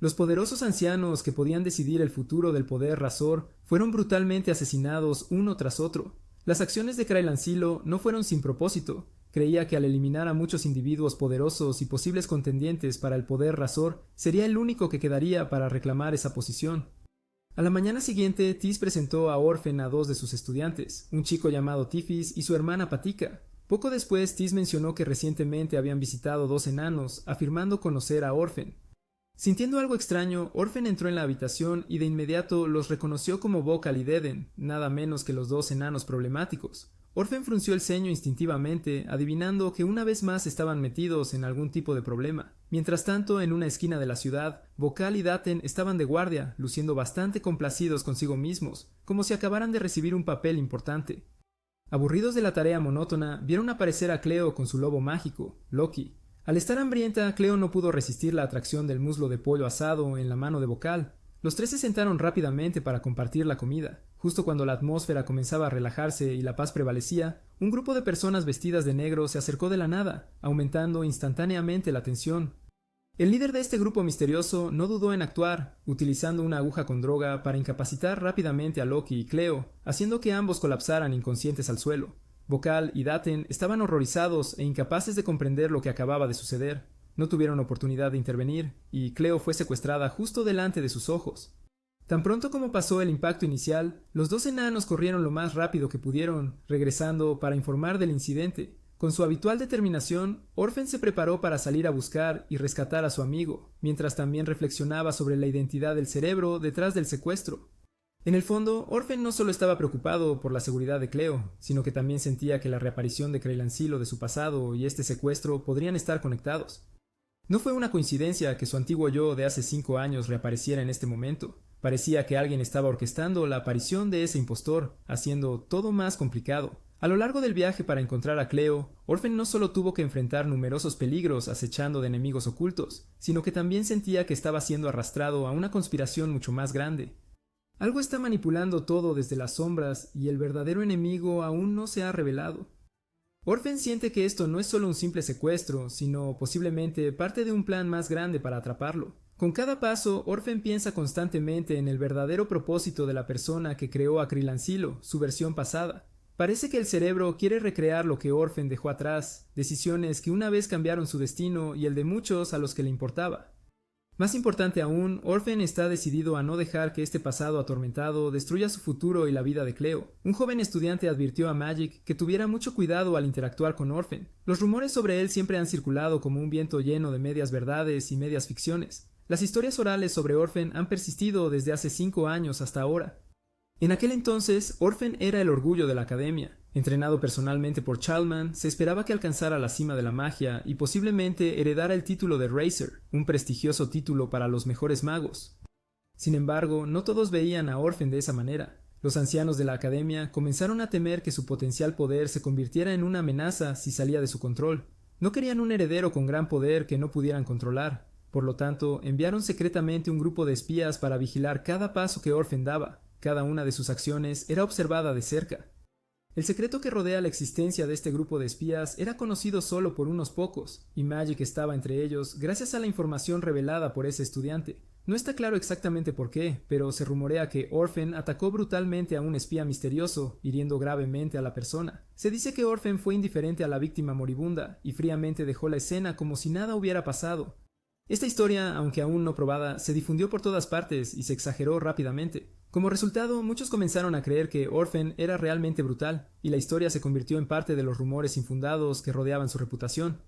Los poderosos ancianos que podían decidir el futuro del poder Razor fueron brutalmente asesinados uno tras otro. Las acciones de Krilancilo no fueron sin propósito. Creía que al eliminar a muchos individuos poderosos y posibles contendientes para el poder Razor, sería el único que quedaría para reclamar esa posición. A la mañana siguiente, Tis presentó a Orphan a 2 de sus estudiantes, un chico llamado Tifis y su hermana Patika. Poco después, Tis mencionó que recientemente habían visitado 2 enanos, afirmando conocer a Orphan. Sintiendo algo extraño, Orphan entró en la habitación y de inmediato los reconoció como Vocal y Deden, nada menos que los 2 enanos problemáticos. Orphan frunció el ceño instintivamente, adivinando que una vez más estaban metidos en algún tipo de problema. Mientras tanto, en una esquina de la ciudad, Vocal y Daten estaban de guardia, luciendo bastante complacidos consigo mismos, como si acabaran de recibir un papel importante. Aburridos de la tarea monótona, vieron aparecer a Cleo con su lobo mágico, Loki. Al estar hambrienta, Cleo no pudo resistir la atracción del muslo de pollo asado en la mano de Vocal. Los 3 se sentaron rápidamente para compartir la comida. Justo cuando la atmósfera comenzaba a relajarse y la paz prevalecía, un grupo de personas vestidas de negro se acercó de la nada, aumentando instantáneamente la tensión. El líder de este grupo misterioso no dudó en actuar, utilizando una aguja con droga para incapacitar rápidamente a Loki y Cleo, haciendo que ambos colapsaran inconscientes al suelo. Vocal y Daten estaban horrorizados e incapaces de comprender lo que acababa de suceder. No tuvieron oportunidad de intervenir, y Cleo fue secuestrada justo delante de sus ojos. Tan pronto como pasó el impacto inicial, los 2 enanos corrieron lo más rápido que pudieron, regresando para informar del incidente. Con su habitual determinación, Orphan se preparó para salir a buscar y rescatar a su amigo, mientras también reflexionaba sobre la identidad del cerebro detrás del secuestro. En el fondo, Orphan no solo estaba preocupado por la seguridad de Cleo, sino que también sentía que la reaparición de Creylancilo de su pasado y este secuestro podrían estar conectados. No fue una coincidencia que su antiguo yo de hace 5 años reapareciera en este momento. Parecía que alguien estaba orquestando la aparición de ese impostor, haciendo todo más complicado. A lo largo del viaje para encontrar a Cleo, Orphan no solo tuvo que enfrentar numerosos peligros acechando de enemigos ocultos, sino que también sentía que estaba siendo arrastrado a una conspiración mucho más grande. Algo está manipulando todo desde las sombras y el verdadero enemigo aún no se ha revelado. Orphan siente que esto no es solo un simple secuestro, sino posiblemente parte de un plan más grande para atraparlo. Con cada paso, Orphan piensa constantemente en el verdadero propósito de la persona que creó a Creylancilo, su versión pasada. Parece que el cerebro quiere recrear lo que Orphan dejó atrás, decisiones que una vez cambiaron su destino y el de muchos a los que le importaba. Más importante aún, Orphan está decidido a no dejar que este pasado atormentado destruya su futuro y la vida de Cleo. Un joven estudiante advirtió a Magic que tuviera mucho cuidado al interactuar con Orphan. Los rumores sobre él siempre han circulado como un viento lleno de medias verdades y medias ficciones. Las historias orales sobre Orphan han persistido desde hace 5 años hasta ahora. En aquel entonces, Orphan era el orgullo de la academia. Entrenado personalmente por Chalman, se esperaba que alcanzara la cima de la magia y posiblemente heredara el título de Racer, un prestigioso título para los mejores magos. Sin embargo, no todos veían a Orphan de esa manera. Los ancianos de la academia comenzaron a temer que su potencial poder se convirtiera en una amenaza si salía de su control. No querían un heredero con gran poder que no pudieran controlar. Por lo tanto, enviaron secretamente un grupo de espías para vigilar cada paso que Orphan daba. Cada una de sus acciones era observada de cerca. El secreto que rodea la existencia de este grupo de espías era conocido solo por unos pocos, y Magic estaba entre ellos gracias a la información revelada por ese estudiante. No está claro exactamente por qué, pero se rumorea que Orphan atacó brutalmente a un espía misterioso, hiriendo gravemente a la persona. Se dice que Orphan fue indiferente a la víctima moribunda, y fríamente dejó la escena como si nada hubiera pasado. Esta historia, aunque aún no probada, se difundió por todas partes y se exageró rápidamente. Como resultado, muchos comenzaron a creer que Orphan era realmente brutal, y la historia se convirtió en parte de los rumores infundados que rodeaban su reputación.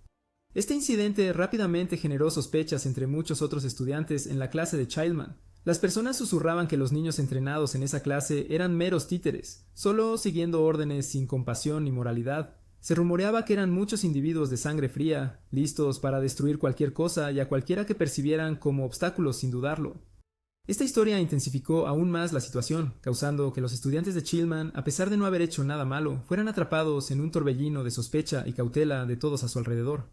Este incidente rápidamente generó sospechas entre muchos otros estudiantes en la clase de Childman. Las personas susurraban que los niños entrenados en esa clase eran meros títeres, solo siguiendo órdenes sin compasión ni moralidad. Se rumoreaba que eran muchos individuos de sangre fría, listos para destruir cualquier cosa y a cualquiera que percibieran como obstáculos sin dudarlo. Esta historia intensificó aún más la situación, causando que los estudiantes de Chillman, a pesar de no haber hecho nada malo, fueran atrapados en un torbellino de sospecha y cautela de todos a su alrededor.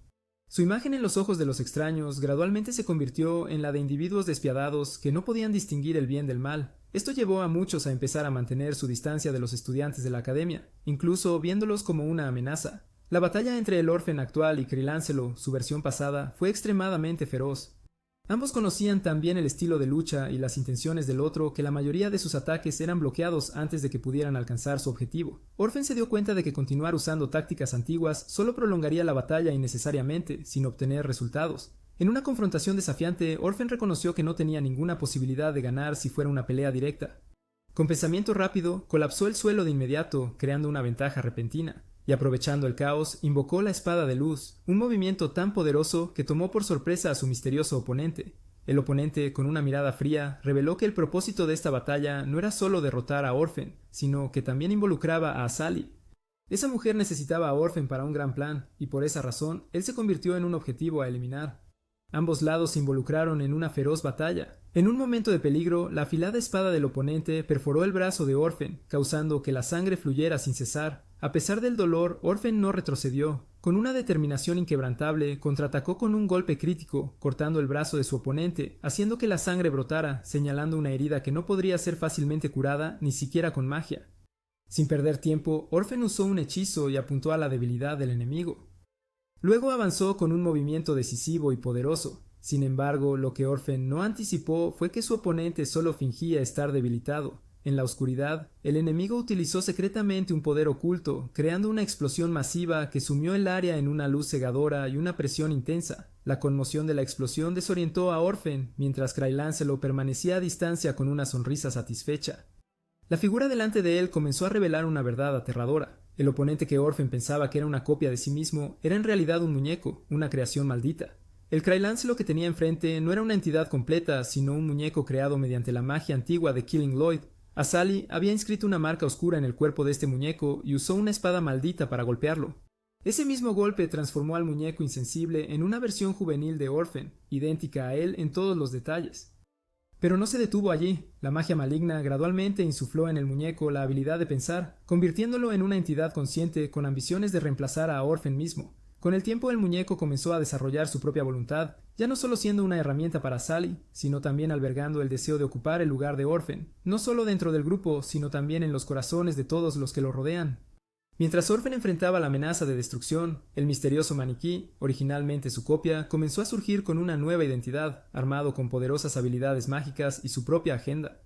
Su imagen en los ojos de los extraños gradualmente se convirtió en la de individuos despiadados que no podían distinguir el bien del mal. Esto llevó a muchos a empezar a mantener su distancia de los estudiantes de la academia, incluso viéndolos como una amenaza. La batalla entre el Orphan actual y Creylancelo, su versión pasada, fue extremadamente feroz. Ambos conocían tan bien el estilo de lucha y las intenciones del otro que la mayoría de sus ataques eran bloqueados antes de que pudieran alcanzar su objetivo. Orphan se dio cuenta de que continuar usando tácticas antiguas solo prolongaría la batalla innecesariamente, sin obtener resultados. En una confrontación desafiante, Orphan reconoció que no tenía ninguna posibilidad de ganar si fuera una pelea directa. Con pensamiento rápido, colapsó el suelo de inmediato, creando una ventaja repentina. Y aprovechando el caos, invocó la espada de luz, un movimiento tan poderoso que tomó por sorpresa a su misterioso oponente. El oponente, con una mirada fría, reveló que el propósito de esta batalla no era solo derrotar a Orphan, sino que también involucraba a Sally. Esa mujer necesitaba a Orphan para un gran plan, y por esa razón, él se convirtió en un objetivo a eliminar. Ambos lados se involucraron en una feroz batalla. En un momento de peligro, la afilada espada del oponente perforó el brazo de Orphan, causando que la sangre fluyera sin cesar. A pesar del dolor, Orphan no retrocedió. Con una determinación inquebrantable, contraatacó con un golpe crítico, cortando el brazo de su oponente, haciendo que la sangre brotara, señalando una herida que no podría ser fácilmente curada, ni siquiera con magia. Sin perder tiempo, Orphan usó un hechizo y apuntó a la debilidad del enemigo. Luego avanzó con un movimiento decisivo y poderoso. Sin embargo, lo que Orphan no anticipó fue que su oponente solo fingía estar debilitado. En la oscuridad, el enemigo utilizó secretamente un poder oculto, creando una explosión masiva que sumió el área en una luz cegadora y una presión intensa. La conmoción de la explosión desorientó a Orphan, mientras Creylancelo permanecía a distancia con una sonrisa satisfecha. La figura delante de él comenzó a revelar una verdad aterradora. El oponente que Orphan pensaba que era una copia de sí mismo era en realidad un muñeco, una creación maldita. El Cry-Lancelot que tenía enfrente no era una entidad completa, sino un muñeco creado mediante la magia antigua de Killing Lloyd. Asali había inscrito una marca oscura en el cuerpo de este muñeco y usó una espada maldita para golpearlo. Ese mismo golpe transformó al muñeco insensible en una versión juvenil de Orphan, idéntica a él en todos los detalles. Pero no se detuvo allí. La magia maligna gradualmente insufló en el muñeco la habilidad de pensar, convirtiéndolo en una entidad consciente con ambiciones de reemplazar a Orphan mismo. Con el tiempo el muñeco comenzó a desarrollar su propia voluntad, ya no solo siendo una herramienta para Sally, sino también albergando el deseo de ocupar el lugar de Orphan, no solo dentro del grupo, sino también en los corazones de todos los que lo rodean. Mientras Orphan enfrentaba la amenaza de destrucción, el misterioso maniquí, originalmente su copia, comenzó a surgir con una nueva identidad, armado con poderosas habilidades mágicas y su propia agenda.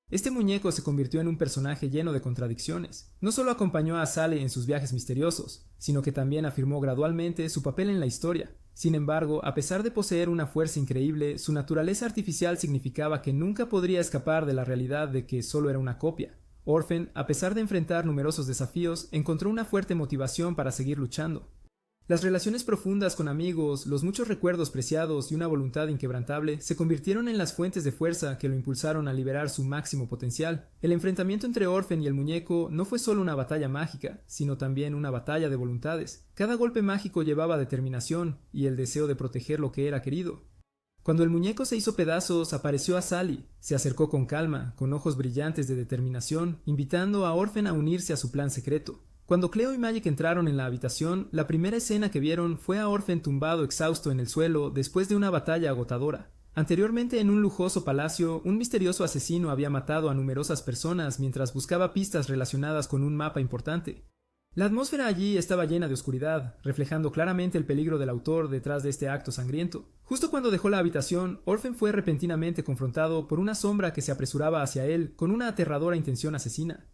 Este muñeco se convirtió en un personaje lleno de contradicciones. No solo acompañó a Sally en sus viajes misteriosos, sino que también afirmó gradualmente su papel en la historia. Sin embargo, a pesar de poseer una fuerza increíble, su naturaleza artificial significaba que nunca podría escapar de la realidad de que solo era una copia. Orphan, a pesar de enfrentar numerosos desafíos, encontró una fuerte motivación para seguir luchando. Las relaciones profundas con amigos, los muchos recuerdos preciados y una voluntad inquebrantable se convirtieron en las fuentes de fuerza que lo impulsaron a liberar su máximo potencial. El enfrentamiento entre Orphan y el muñeco no fue solo una batalla mágica, sino también una batalla de voluntades. Cada golpe mágico llevaba determinación y el deseo de proteger lo que era querido. Cuando el muñeco se hizo pedazos, apareció a Sally. Se acercó con calma, con ojos brillantes de determinación, invitando a Orphan a unirse a su plan secreto. Cuando Cleo y Magik entraron en la habitación, la primera escena que vieron fue a Orphan tumbado exhausto en el suelo después de una batalla agotadora. Anteriormente, en un lujoso palacio, un misterioso asesino había matado a numerosas personas mientras buscaba pistas relacionadas con un mapa importante. La atmósfera allí estaba llena de oscuridad, reflejando claramente el peligro del autor detrás de este acto sangriento. Justo cuando dejó la habitación, Orphan fue repentinamente confrontado por una sombra que se apresuraba hacia él con una aterradora intención asesina.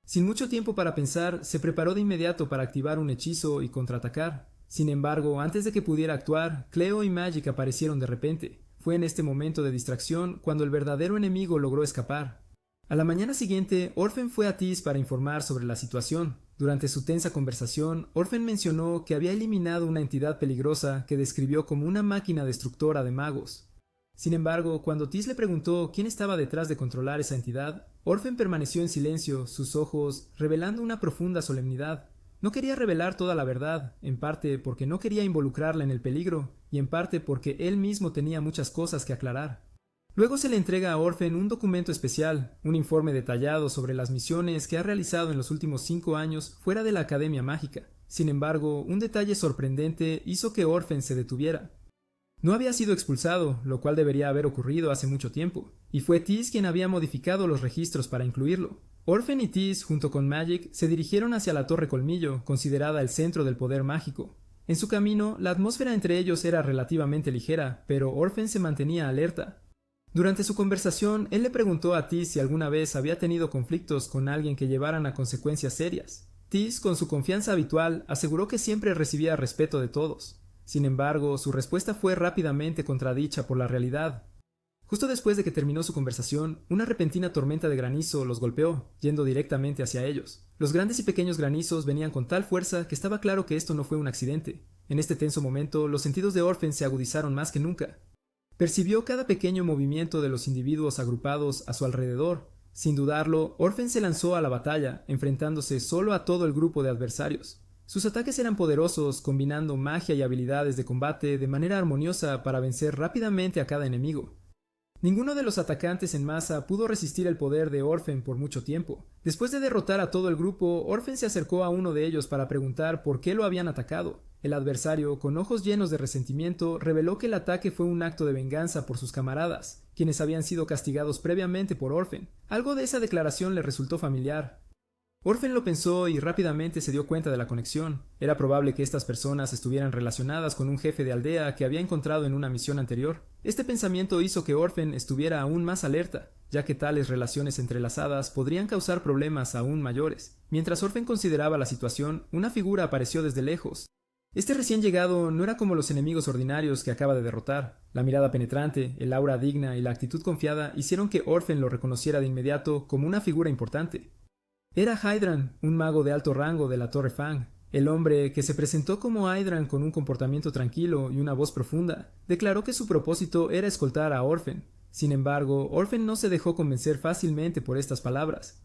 Sin mucho tiempo para pensar, se preparó de inmediato para activar un hechizo y contraatacar. Sin embargo, antes de que pudiera actuar, Cleo y Magik aparecieron de repente. Fue en este momento de distracción cuando el verdadero enemigo logró escapar. A la mañana siguiente, Orphan fue a Tis para informar sobre la situación. Durante su tensa conversación, Orphan mencionó que había eliminado una entidad peligrosa que describió como una máquina destructora de magos. Sin embargo, cuando Tis le preguntó quién estaba detrás de controlar esa entidad, Orphan permaneció en silencio, sus ojos revelando una profunda solemnidad. No quería revelar toda la verdad, en parte porque no quería involucrarla en el peligro, y en parte porque él mismo tenía muchas cosas que aclarar. Luego se le entrega a Orphan un documento especial, un informe detallado sobre las misiones que ha realizado en los últimos 5 años fuera de la Academia Mágica. Sin embargo, un detalle sorprendente hizo que Orphan se detuviera. No había sido expulsado, lo cual debería haber ocurrido hace mucho tiempo, y fue Tis quien había modificado los registros para incluirlo. Orphan y Tis, junto con Magik, se dirigieron hacia la Torre Colmillo, considerada el centro del poder mágico. En su camino, la atmósfera entre ellos era relativamente ligera, pero Orphan se mantenía alerta. Durante su conversación, él le preguntó a Tis si alguna vez había tenido conflictos con alguien que llevaran a consecuencias serias. Tis, con su confianza habitual, aseguró que siempre recibía respeto de todos. Sin embargo, su respuesta fue rápidamente contradicha por la realidad. Justo después de que terminó su conversación, una repentina tormenta de granizo los golpeó, yendo directamente hacia ellos. Los grandes y pequeños granizos venían con tal fuerza que estaba claro que esto no fue un accidente. En este tenso momento, los sentidos de Orphan se agudizaron más que nunca. Percibió cada pequeño movimiento de los individuos agrupados a su alrededor. Sin dudarlo, Orphan se lanzó a la batalla, enfrentándose solo a todo el grupo de adversarios. Sus ataques eran poderosos, combinando magia y habilidades de combate de manera armoniosa para vencer rápidamente a cada enemigo. Ninguno de los atacantes en masa pudo resistir el poder de Orphan por mucho tiempo. Después de derrotar a todo el grupo, Orphan se acercó a uno de ellos para preguntar por qué lo habían atacado. El adversario, con ojos llenos de resentimiento, reveló que el ataque fue un acto de venganza por sus camaradas, quienes habían sido castigados previamente por Orphan. Algo de esa declaración le resultó familiar. Orphan lo pensó y rápidamente se dio cuenta de la conexión. Era probable que estas personas estuvieran relacionadas con un jefe de aldea que había encontrado en una misión anterior. Este pensamiento hizo que Orphan estuviera aún más alerta, ya que tales relaciones entrelazadas podrían causar problemas aún mayores. Mientras Orphan consideraba la situación, una figura apareció desde lejos. Este recién llegado no era como los enemigos ordinarios que acaba de derrotar. La mirada penetrante, el aura digna y la actitud confiada hicieron que Orphan lo reconociera de inmediato como una figura importante. Era Hydran, un mago de alto rango de la Torre Fang. El hombre, que se presentó como Hydran con un comportamiento tranquilo y una voz profunda, declaró que su propósito era escoltar a Orphan. Sin embargo, Orphan no se dejó convencer fácilmente por estas palabras.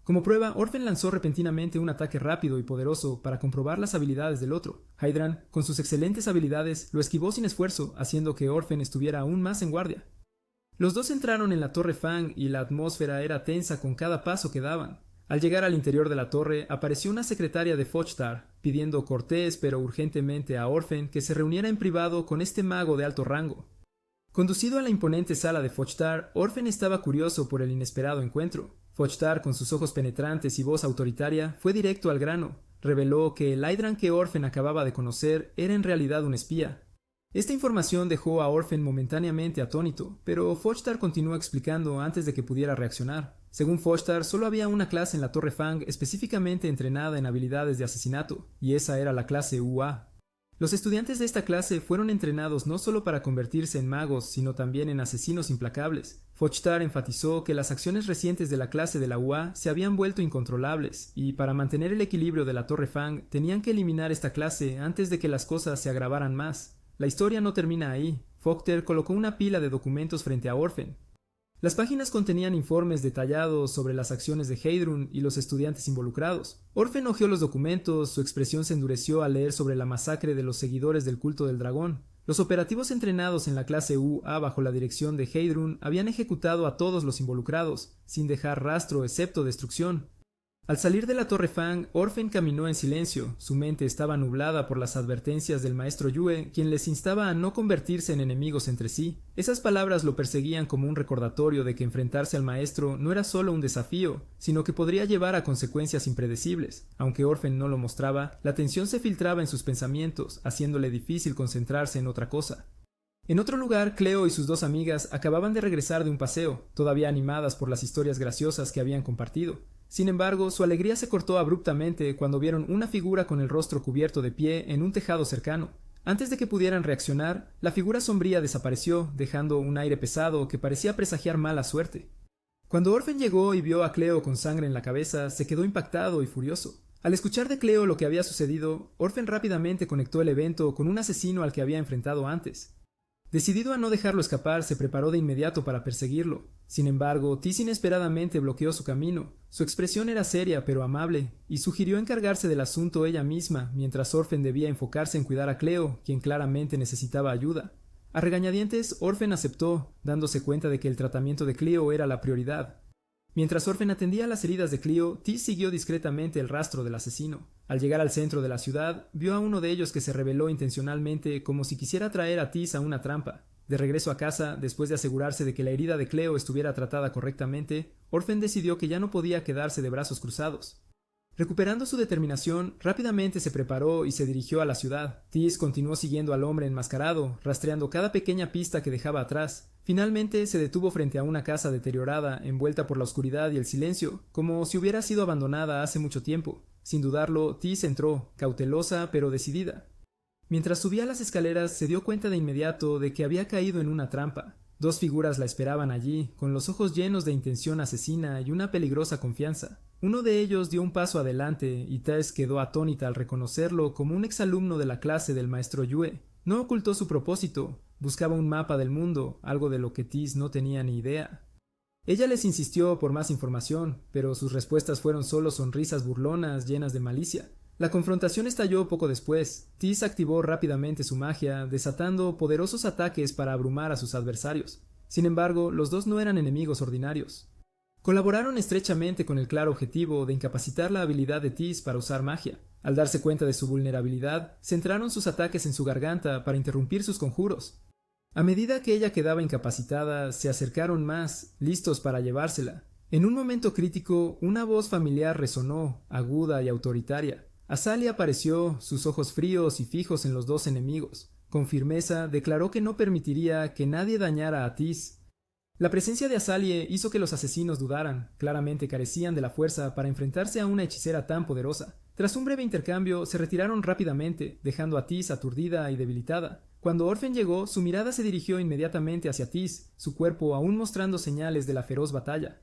Como prueba, Orphan lanzó repentinamente un ataque rápido y poderoso para comprobar las habilidades del otro. Hydran, con sus excelentes habilidades, lo esquivó sin esfuerzo, haciendo que Orphan estuviera aún más en guardia. Los dos entraron en la Torre Fang y la atmósfera era tensa con cada paso que daban. Al llegar al interior de la torre, apareció una secretaria de Fochtar, pidiendo cortés pero urgentemente a Orphan que se reuniera en privado con este mago de alto rango. Conducido a la imponente sala de Fochtar, Orphan estaba curioso por el inesperado encuentro. Fochtar, con sus ojos penetrantes y voz autoritaria, fue directo al grano. Reveló que el Hydran que Orphan acababa de conocer era en realidad un espía. Esta información dejó a Orphan momentáneamente atónito, pero Fochtar continuó explicando antes de que pudiera reaccionar. Según Fochtar, solo había una clase en la Torre Fang específicamente entrenada en habilidades de asesinato, y esa era la clase UA. Los estudiantes de esta clase fueron entrenados no solo para convertirse en magos, sino también en asesinos implacables. Fochtar enfatizó que las acciones recientes de la clase de la UA se habían vuelto incontrolables, y para mantener el equilibrio de la Torre Fang tenían que eliminar esta clase antes de que las cosas se agravaran más. La historia no termina ahí. Fochtar colocó una pila de documentos frente a Orphan. Las páginas contenían informes detallados sobre las acciones de Heidrun y los estudiantes involucrados. Orphan hojeó los documentos, su expresión se endureció al leer sobre la masacre de los seguidores del culto del dragón. Los operativos entrenados en la clase UA bajo la dirección de Heidrun habían ejecutado a todos los involucrados, sin dejar rastro excepto destrucción. Al salir de la Torre Fang, Orphan caminó en silencio. Su mente estaba nublada por las advertencias del maestro Yue, quien les instaba a no convertirse en enemigos entre sí. Esas palabras lo perseguían como un recordatorio de que enfrentarse al maestro no era solo un desafío, sino que podría llevar a consecuencias impredecibles. Aunque Orphan no lo mostraba, la tensión se filtraba en sus pensamientos, haciéndole difícil concentrarse en otra cosa. En otro lugar, Cleo y sus dos amigas acababan de regresar de un paseo, todavía animadas por las historias graciosas que habían compartido. Sin embargo, su alegría se cortó abruptamente cuando vieron una figura con el rostro cubierto de pie en un tejado cercano. Antes de que pudieran reaccionar, la figura sombría desapareció, dejando un aire pesado que parecía presagiar mala suerte. Cuando Orphan llegó y vio a Cleo con sangre en la cabeza, se quedó impactado y furioso. Al escuchar de Cleo lo que había sucedido, Orphan rápidamente conectó el evento con un asesino al que había enfrentado antes. Decidido a no dejarlo escapar, se preparó de inmediato para perseguirlo. Sin embargo, Tis inesperadamente bloqueó su camino. Su expresión era seria pero amable, y sugirió encargarse del asunto ella misma, mientras Orphan debía enfocarse en cuidar a Cleo, quien claramente necesitaba ayuda. A regañadientes, Orphan aceptó, dándose cuenta de que el tratamiento de Cleo era la prioridad. Mientras Orphan atendía las heridas de Cleo, Tis siguió discretamente el rastro del asesino. Al llegar al centro de la ciudad, vio a uno de ellos que se rebeló intencionalmente como si quisiera traer a Tis a una trampa. De regreso a casa, después de asegurarse de que la herida de Cleo estuviera tratada correctamente, Orphan decidió que ya no podía quedarse de brazos cruzados. Recuperando su determinación, rápidamente se preparó y se dirigió a la ciudad. Tis continuó siguiendo al hombre enmascarado, rastreando cada pequeña pista que dejaba atrás. Finalmente se detuvo frente a una casa deteriorada, envuelta por la oscuridad y el silencio, como si hubiera sido abandonada hace mucho tiempo. Sin dudarlo, Tis entró, cautelosa pero decidida. Mientras subía las escaleras, se dio cuenta de inmediato de que había caído en una trampa. Dos figuras la esperaban allí, con los ojos llenos de intención asesina y una peligrosa confianza. Uno de ellos dio un paso adelante y Tis quedó atónita al reconocerlo como un exalumno de la clase del maestro Yue. No ocultó su propósito, buscaba un mapa del mundo, algo de lo que Tis no tenía ni idea. Ella les insistió por más información, pero sus respuestas fueron solo sonrisas burlonas llenas de malicia. La confrontación estalló poco después. Tis activó rápidamente su magia, desatando poderosos ataques para abrumar a sus adversarios. Sin embargo, los dos no eran enemigos ordinarios. Colaboraron estrechamente con el claro objetivo de incapacitar la habilidad de Tis para usar magia. Al darse cuenta de su vulnerabilidad, centraron sus ataques en su garganta para interrumpir sus conjuros. A medida que ella quedaba incapacitada, se acercaron más, listos para llevársela. En un momento crítico, una voz familiar resonó, aguda y autoritaria. Azali apareció, sus ojos fríos y fijos en los dos enemigos. Con firmeza declaró que no permitiría que nadie dañara a Tis. La presencia de Azalie hizo que los asesinos dudaran. Claramente carecían de la fuerza para enfrentarse a una hechicera tan poderosa. Tras un breve intercambio, se retiraron rápidamente, dejando a Tis aturdida y debilitada. Cuando Orphan llegó, su mirada se dirigió inmediatamente hacia Tis, su cuerpo aún mostrando señales de la feroz batalla.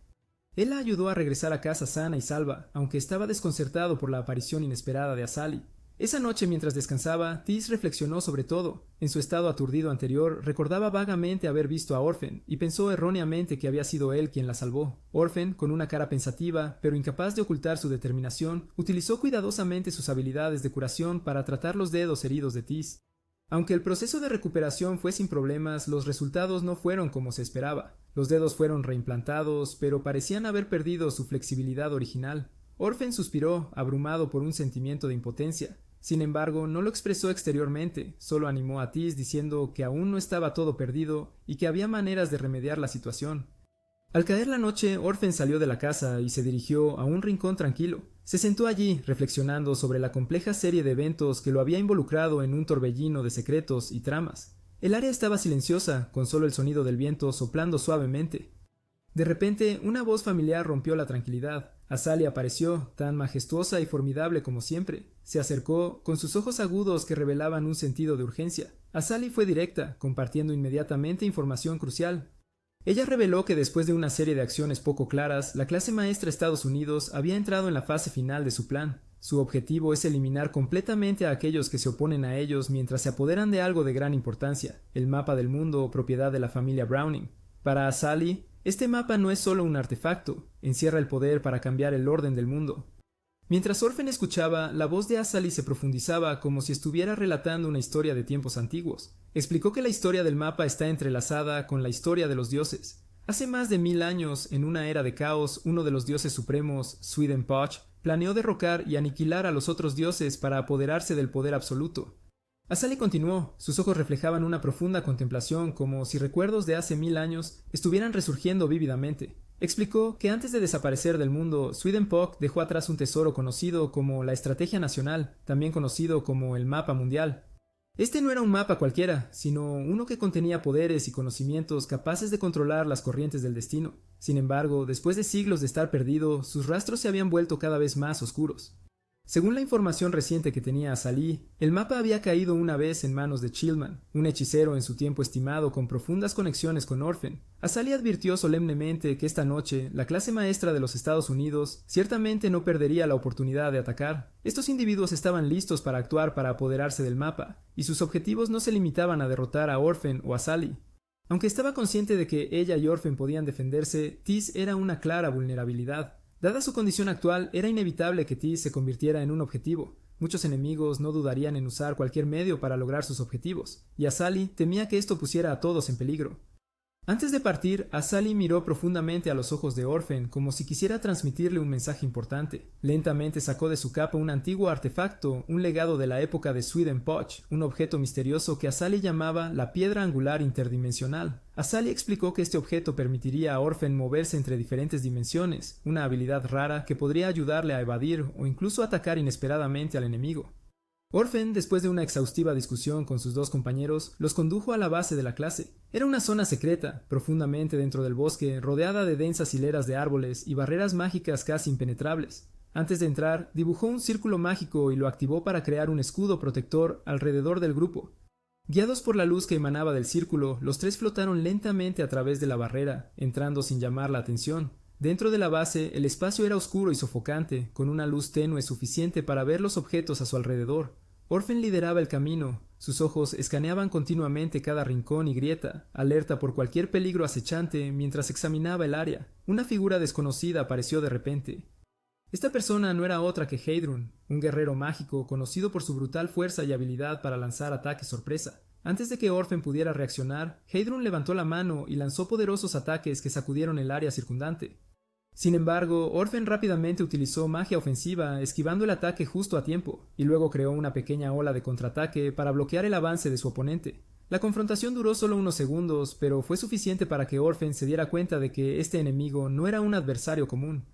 Él la ayudó a regresar a casa sana y salva, aunque estaba desconcertado por la aparición inesperada de Asali. Esa noche, mientras descansaba, Tis reflexionó sobre todo. En su estado aturdido anterior, recordaba vagamente haber visto a Orphan y pensó erróneamente que había sido él quien la salvó. Orphan, con una cara pensativa, pero incapaz de ocultar su determinación, utilizó cuidadosamente sus habilidades de curación para tratar los dedos heridos de Tis. Aunque el proceso de recuperación fue sin problemas, los resultados no fueron como se esperaba. Los dedos fueron reimplantados, pero parecían haber perdido su flexibilidad original. Orphan suspiró, abrumado por un sentimiento de impotencia. Sin embargo, no lo expresó exteriormente, solo animó a Tis diciendo que aún no estaba todo perdido y que había maneras de remediar la situación. Al caer la noche, Orphan salió de la casa y se dirigió a un rincón tranquilo. Se sentó allí, reflexionando sobre la compleja serie de eventos que lo había involucrado en un torbellino de secretos y tramas. El área estaba silenciosa, con solo el sonido del viento soplando suavemente. De repente, una voz familiar rompió la tranquilidad. Asali apareció, tan majestuosa y formidable como siempre. Se acercó, con sus ojos agudos que revelaban un sentido de urgencia. Asali fue directa, compartiendo inmediatamente información crucial. Ella reveló que después de una serie de acciones poco claras, la clase maestra de Estados Unidos había entrado en la fase final de su plan. Su objetivo es eliminar completamente a aquellos que se oponen a ellos mientras se apoderan de algo de gran importancia, el mapa del mundo, propiedad de la familia Browning. Para Asali, este mapa no es solo un artefacto, encierra el poder para cambiar el orden del mundo. Mientras Orphan escuchaba, la voz de Asali se profundizaba como si estuviera relatando una historia de tiempos antiguos. Explicó que la historia del mapa está entrelazada con la historia de los dioses. Hace más de 1000 años, en una era de caos, uno de los dioses supremos, Swedenborg, planeó derrocar y aniquilar a los otros dioses para apoderarse del poder absoluto. Asali continuó, sus ojos reflejaban una profunda contemplación como si recuerdos de hace 1000 años estuvieran resurgiendo vívidamente. Explicó que antes de desaparecer del mundo, Swedenborg dejó atrás un tesoro conocido como la Estrategia Nacional, también conocido como el Mapa Mundial. Este no era un mapa cualquiera, sino uno que contenía poderes y conocimientos capaces de controlar las corrientes del destino. Sin embargo, después de siglos de estar perdido, sus rastros se habían vuelto cada vez más oscuros. Según la información reciente que tenía Asali, el mapa había caído una vez en manos de Chilman, un hechicero en su tiempo estimado con profundas conexiones con Orphan. Asali advirtió solemnemente que esta noche, la clase maestra de los Estados Unidos ciertamente no perdería la oportunidad de atacar. Estos individuos estaban listos para actuar para apoderarse del mapa, y sus objetivos no se limitaban a derrotar a Orphan o Asali. Aunque estaba consciente de que ella y Orphan podían defenderse, Tis era una clara vulnerabilidad. Dada su condición actual, era inevitable que Tis se convirtiera en un objetivo. Muchos enemigos no dudarían en usar cualquier medio para lograr sus objetivos, y Asali temía que esto pusiera a todos en peligro. Antes de partir, Asali miró profundamente a los ojos de Orphan como si quisiera transmitirle un mensaje importante. Lentamente sacó de su capa un antiguo artefacto, un legado de la época de Swedenborg, un objeto misterioso que Asali llamaba la piedra angular interdimensional. Asali explicó que este objeto permitiría a Orphan moverse entre diferentes dimensiones, una habilidad rara que podría ayudarle a evadir o incluso atacar inesperadamente al enemigo. Orphan, después de una exhaustiva discusión con sus dos compañeros, los condujo a la base de la clase. Era una zona secreta, profundamente dentro del bosque, rodeada de densas hileras de árboles y barreras mágicas casi impenetrables. Antes de entrar, dibujó un círculo mágico y lo activó para crear un escudo protector alrededor del grupo. Guiados por la luz que emanaba del círculo, los tres flotaron lentamente a través de la barrera, entrando sin llamar la atención. Dentro de la base, el espacio era oscuro y sofocante, con una luz tenue suficiente para ver los objetos a su alrededor. Orphan lideraba el camino, sus ojos escaneaban continuamente cada rincón y grieta, alerta por cualquier peligro acechante mientras examinaba el área. Una figura desconocida apareció de repente. Esta persona no era otra que Heidrun, un guerrero mágico conocido por su brutal fuerza y habilidad para lanzar ataques sorpresa. Antes de que Orphan pudiera reaccionar, Heidrun levantó la mano y lanzó poderosos ataques que sacudieron el área circundante. Sin embargo, Orphan rápidamente utilizó magia ofensiva, esquivando el ataque justo a tiempo, y luego creó una pequeña ola de contraataque para bloquear el avance de su oponente. La confrontación duró solo unos segundos, pero fue suficiente para que Orphan se diera cuenta de que este enemigo no era un adversario común.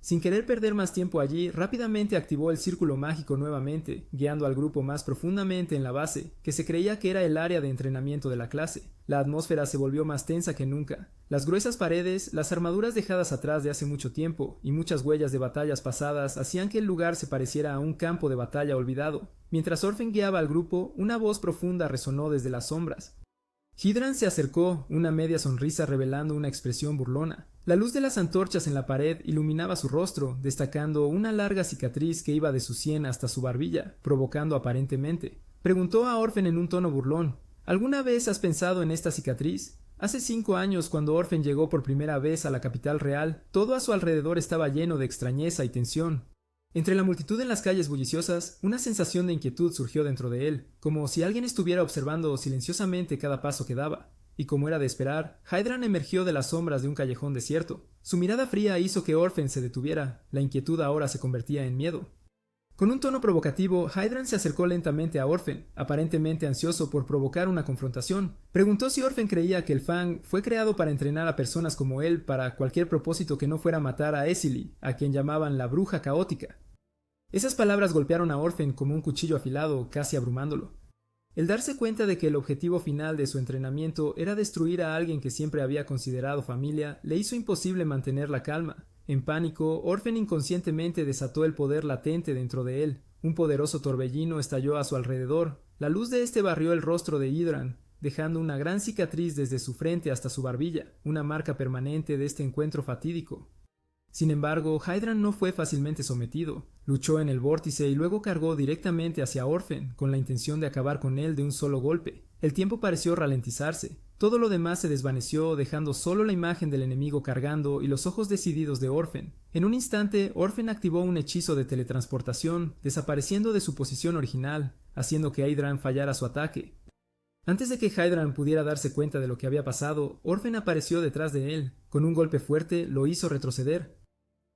Sin querer perder más tiempo allí, rápidamente activó el círculo mágico nuevamente, guiando al grupo más profundamente en la base, que se creía que era el área de entrenamiento de la clase. La atmósfera se volvió más tensa que nunca. Las gruesas paredes, las armaduras dejadas atrás de hace mucho tiempo, y muchas huellas de batallas pasadas hacían que el lugar se pareciera a un campo de batalla olvidado. Mientras Orphan guiaba al grupo, una voz profunda resonó desde las sombras. Hydran se acercó, una media sonrisa revelando una expresión burlona. La luz de las antorchas en la pared iluminaba su rostro, destacando una larga cicatriz que iba de su sien hasta su barbilla, provocando aparentemente. Preguntó a Orphan en un tono burlón: ¿Alguna vez has pensado en esta cicatriz? Hace 5 años, cuando Orphan llegó por primera vez a la capital real, todo a su alrededor estaba lleno de extrañeza y tensión. Entre la multitud en las calles bulliciosas, una sensación de inquietud surgió dentro de él, como si alguien estuviera observando silenciosamente cada paso que daba. Y como era de esperar, Hydran emergió de las sombras de un callejón desierto. Su mirada fría hizo que Orphan se detuviera. La inquietud ahora se convertía en miedo. Con un tono provocativo, Hydran se acercó lentamente a Orphan, aparentemente ansioso por provocar una confrontación. Preguntó si Orphan creía que el Fang fue creado para entrenar a personas como él para cualquier propósito que no fuera matar a Ezili, a quien llamaban la bruja caótica. Esas palabras golpearon a Orphan como un cuchillo afilado, casi abrumándolo. El darse cuenta de que el objetivo final de su entrenamiento era destruir a alguien que siempre había considerado familia, le hizo imposible mantener la calma. En pánico, Orphan inconscientemente desató el poder latente dentro de él. Un poderoso torbellino estalló a su alrededor. La luz de este barrió el rostro de Hydran, dejando una gran cicatriz desde su frente hasta su barbilla, una marca permanente de este encuentro fatídico. Sin embargo, Hydran no fue fácilmente sometido. Luchó en el vórtice y luego cargó directamente hacia Orphan, con la intención de acabar con él de un solo golpe. El tiempo pareció ralentizarse. Todo lo demás se desvaneció, dejando solo la imagen del enemigo cargando y los ojos decididos de Orphan. En un instante, Orphan activó un hechizo de teletransportación, desapareciendo de su posición original, haciendo que Hydran fallara su ataque. Antes de que Hydran pudiera darse cuenta de lo que había pasado, Orphan apareció detrás de él. Con un golpe fuerte, lo hizo retroceder.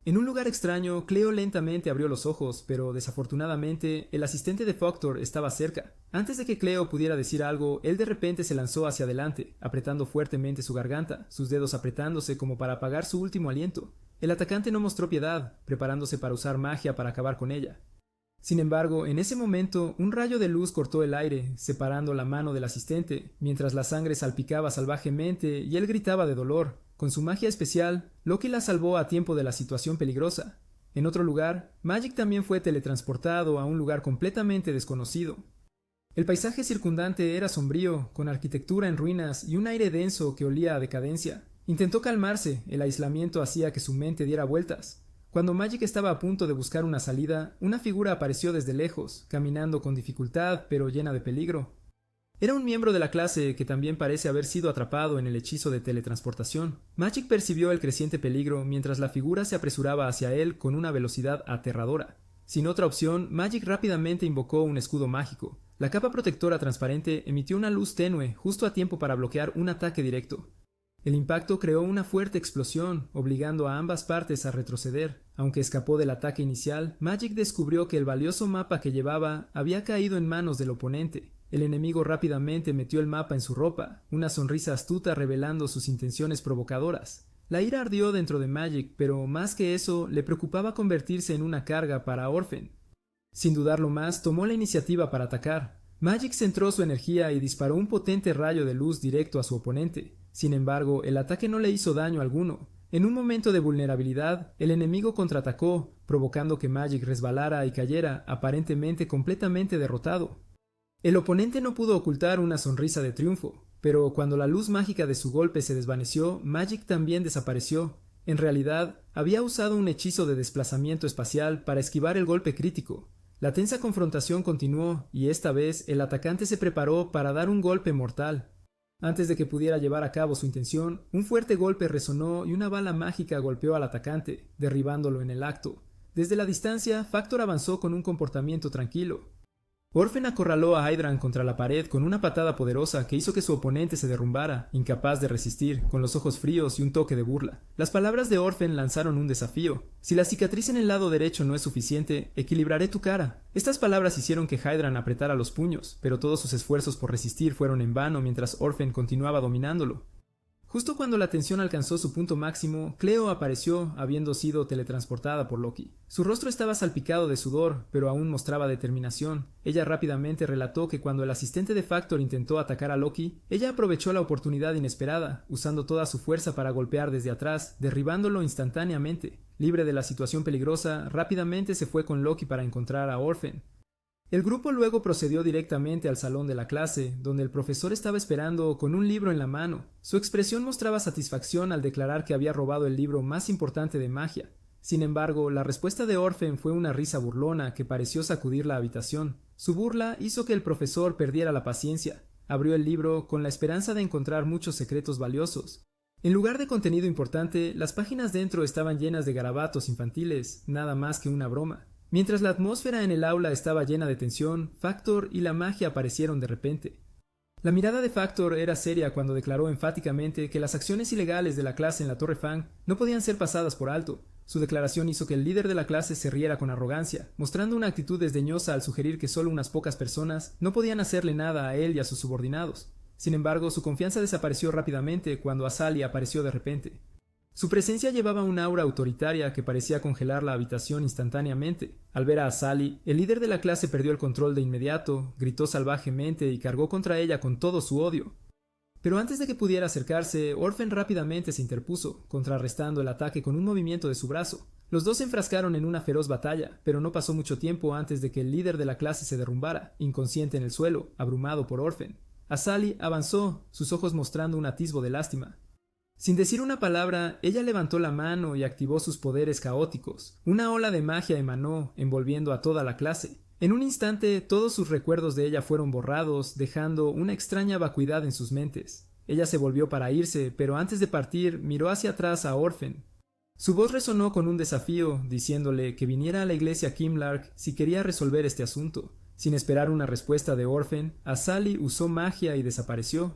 En un lugar extraño, Cleo lentamente abrió los ojos, pero desafortunadamente, el asistente de Factor estaba cerca. Antes de que Cleo pudiera decir algo, él de repente se lanzó hacia adelante, apretando fuertemente su garganta, sus dedos apretándose como para apagar su último aliento. El atacante no mostró piedad, preparándose para usar magia para acabar con ella. Sin embargo, en ese momento, un rayo de luz cortó el aire, separando la mano del asistente, mientras la sangre salpicaba salvajemente y él gritaba de dolor. Con su magia especial, Loki la salvó a tiempo de la situación peligrosa. En otro lugar, Magik también fue teletransportado a un lugar completamente desconocido. El paisaje circundante era sombrío, con arquitectura en ruinas y un aire denso que olía a decadencia. Intentó calmarse, el aislamiento hacía que su mente diera vueltas. Cuando Magik estaba a punto de buscar una salida, una figura apareció desde lejos, caminando con dificultad pero llena de peligro. Era un miembro de la clase que también parece haber sido atrapado en el hechizo de teletransportación. Magik percibió el creciente peligro mientras la figura se apresuraba hacia él con una velocidad aterradora. Sin otra opción, Magik rápidamente invocó un escudo mágico. La capa protectora transparente emitió una luz tenue justo a tiempo para bloquear un ataque directo. El impacto creó una fuerte explosión, obligando a ambas partes a retroceder. Aunque escapó del ataque inicial, Magik descubrió que el valioso mapa que llevaba había caído en manos del oponente. El enemigo rápidamente metió el mapa en su ropa, una sonrisa astuta revelando sus intenciones provocadoras. La ira ardió dentro de Magik, pero más que eso, le preocupaba convertirse en una carga para Orphan. Sin dudarlo más, tomó la iniciativa para atacar. Magik centró su energía y disparó un potente rayo de luz directo a su oponente. Sin embargo, el ataque no le hizo daño alguno. En un momento de vulnerabilidad, el enemigo contraatacó, provocando que Magik resbalara y cayera, aparentemente completamente derrotado. El oponente no pudo ocultar una sonrisa de triunfo, pero cuando la luz mágica de su golpe se desvaneció, Magik también desapareció. En realidad, había usado un hechizo de desplazamiento espacial para esquivar el golpe crítico. La tensa confrontación continuó, y esta vez el atacante se preparó para dar un golpe mortal. Antes de que pudiera llevar a cabo su intención, un fuerte golpe resonó y una bala mágica golpeó al atacante, derribándolo en el acto. Desde la distancia, Factor avanzó con un comportamiento tranquilo. Orphan acorraló a Hydran contra la pared con una patada poderosa que hizo que su oponente se derrumbara, incapaz de resistir, con los ojos fríos y un toque de burla. Las palabras de Orphan lanzaron un desafío. Si la cicatriz en el lado derecho no es suficiente, equilibraré tu cara. Estas palabras hicieron que Hydran apretara los puños, pero todos sus esfuerzos por resistir fueron en vano mientras Orphan continuaba dominándolo. Justo cuando la tensión alcanzó su punto máximo, Cleo apareció, habiendo sido teletransportada por Loki. Su rostro estaba salpicado de sudor, pero aún mostraba determinación. Ella rápidamente relató que cuando el asistente de Factor intentó atacar a Loki, ella aprovechó la oportunidad inesperada, usando toda su fuerza para golpear desde atrás, derribándolo instantáneamente. Libre de la situación peligrosa, rápidamente se fue con Loki para encontrar a Orphan. El grupo luego procedió directamente al salón de la clase, donde el profesor estaba esperando con un libro en la mano. Su expresión mostraba satisfacción al declarar que había robado el libro más importante de magia. Sin embargo, la respuesta de Orphan fue una risa burlona que pareció sacudir la habitación. Su burla hizo que el profesor perdiera la paciencia. Abrió el libro con la esperanza de encontrar muchos secretos valiosos. En lugar de contenido importante, las páginas dentro estaban llenas de garabatos infantiles, nada más que una broma. Mientras la atmósfera en el aula estaba llena de tensión, Factor y la magia aparecieron de repente. La mirada de Factor era seria cuando declaró enfáticamente que las acciones ilegales de la clase en la Torre Fang no podían ser pasadas por alto. Su declaración hizo que el líder de la clase se riera con arrogancia, mostrando una actitud desdeñosa al sugerir que solo unas pocas personas no podían hacerle nada a él y a sus subordinados. Sin embargo, su confianza desapareció rápidamente cuando Asali apareció de repente. Su presencia llevaba un aura autoritaria que parecía congelar la habitación instantáneamente. Al ver a Asali, el líder de la clase perdió el control de inmediato, gritó salvajemente y cargó contra ella con todo su odio. Pero antes de que pudiera acercarse, Orphan rápidamente se interpuso, contrarrestando el ataque con un movimiento de su brazo. Los dos se enfrascaron en una feroz batalla, pero no pasó mucho tiempo antes de que el líder de la clase se derrumbara, inconsciente en el suelo, abrumado por Orphan. Asali avanzó, sus ojos mostrando un atisbo de lástima. Sin decir una palabra, ella levantó la mano y activó sus poderes caóticos. Una ola de magia emanó, envolviendo a toda la clase. En un instante, todos sus recuerdos de ella fueron borrados, dejando una extraña vacuidad en sus mentes. Ella se volvió para irse, pero antes de partir, miró hacia atrás a Orphan. Su voz resonó con un desafío, diciéndole que viniera a la iglesia Kimlark si quería resolver este asunto. Sin esperar una respuesta de Orphan, Asali usó magia y desapareció.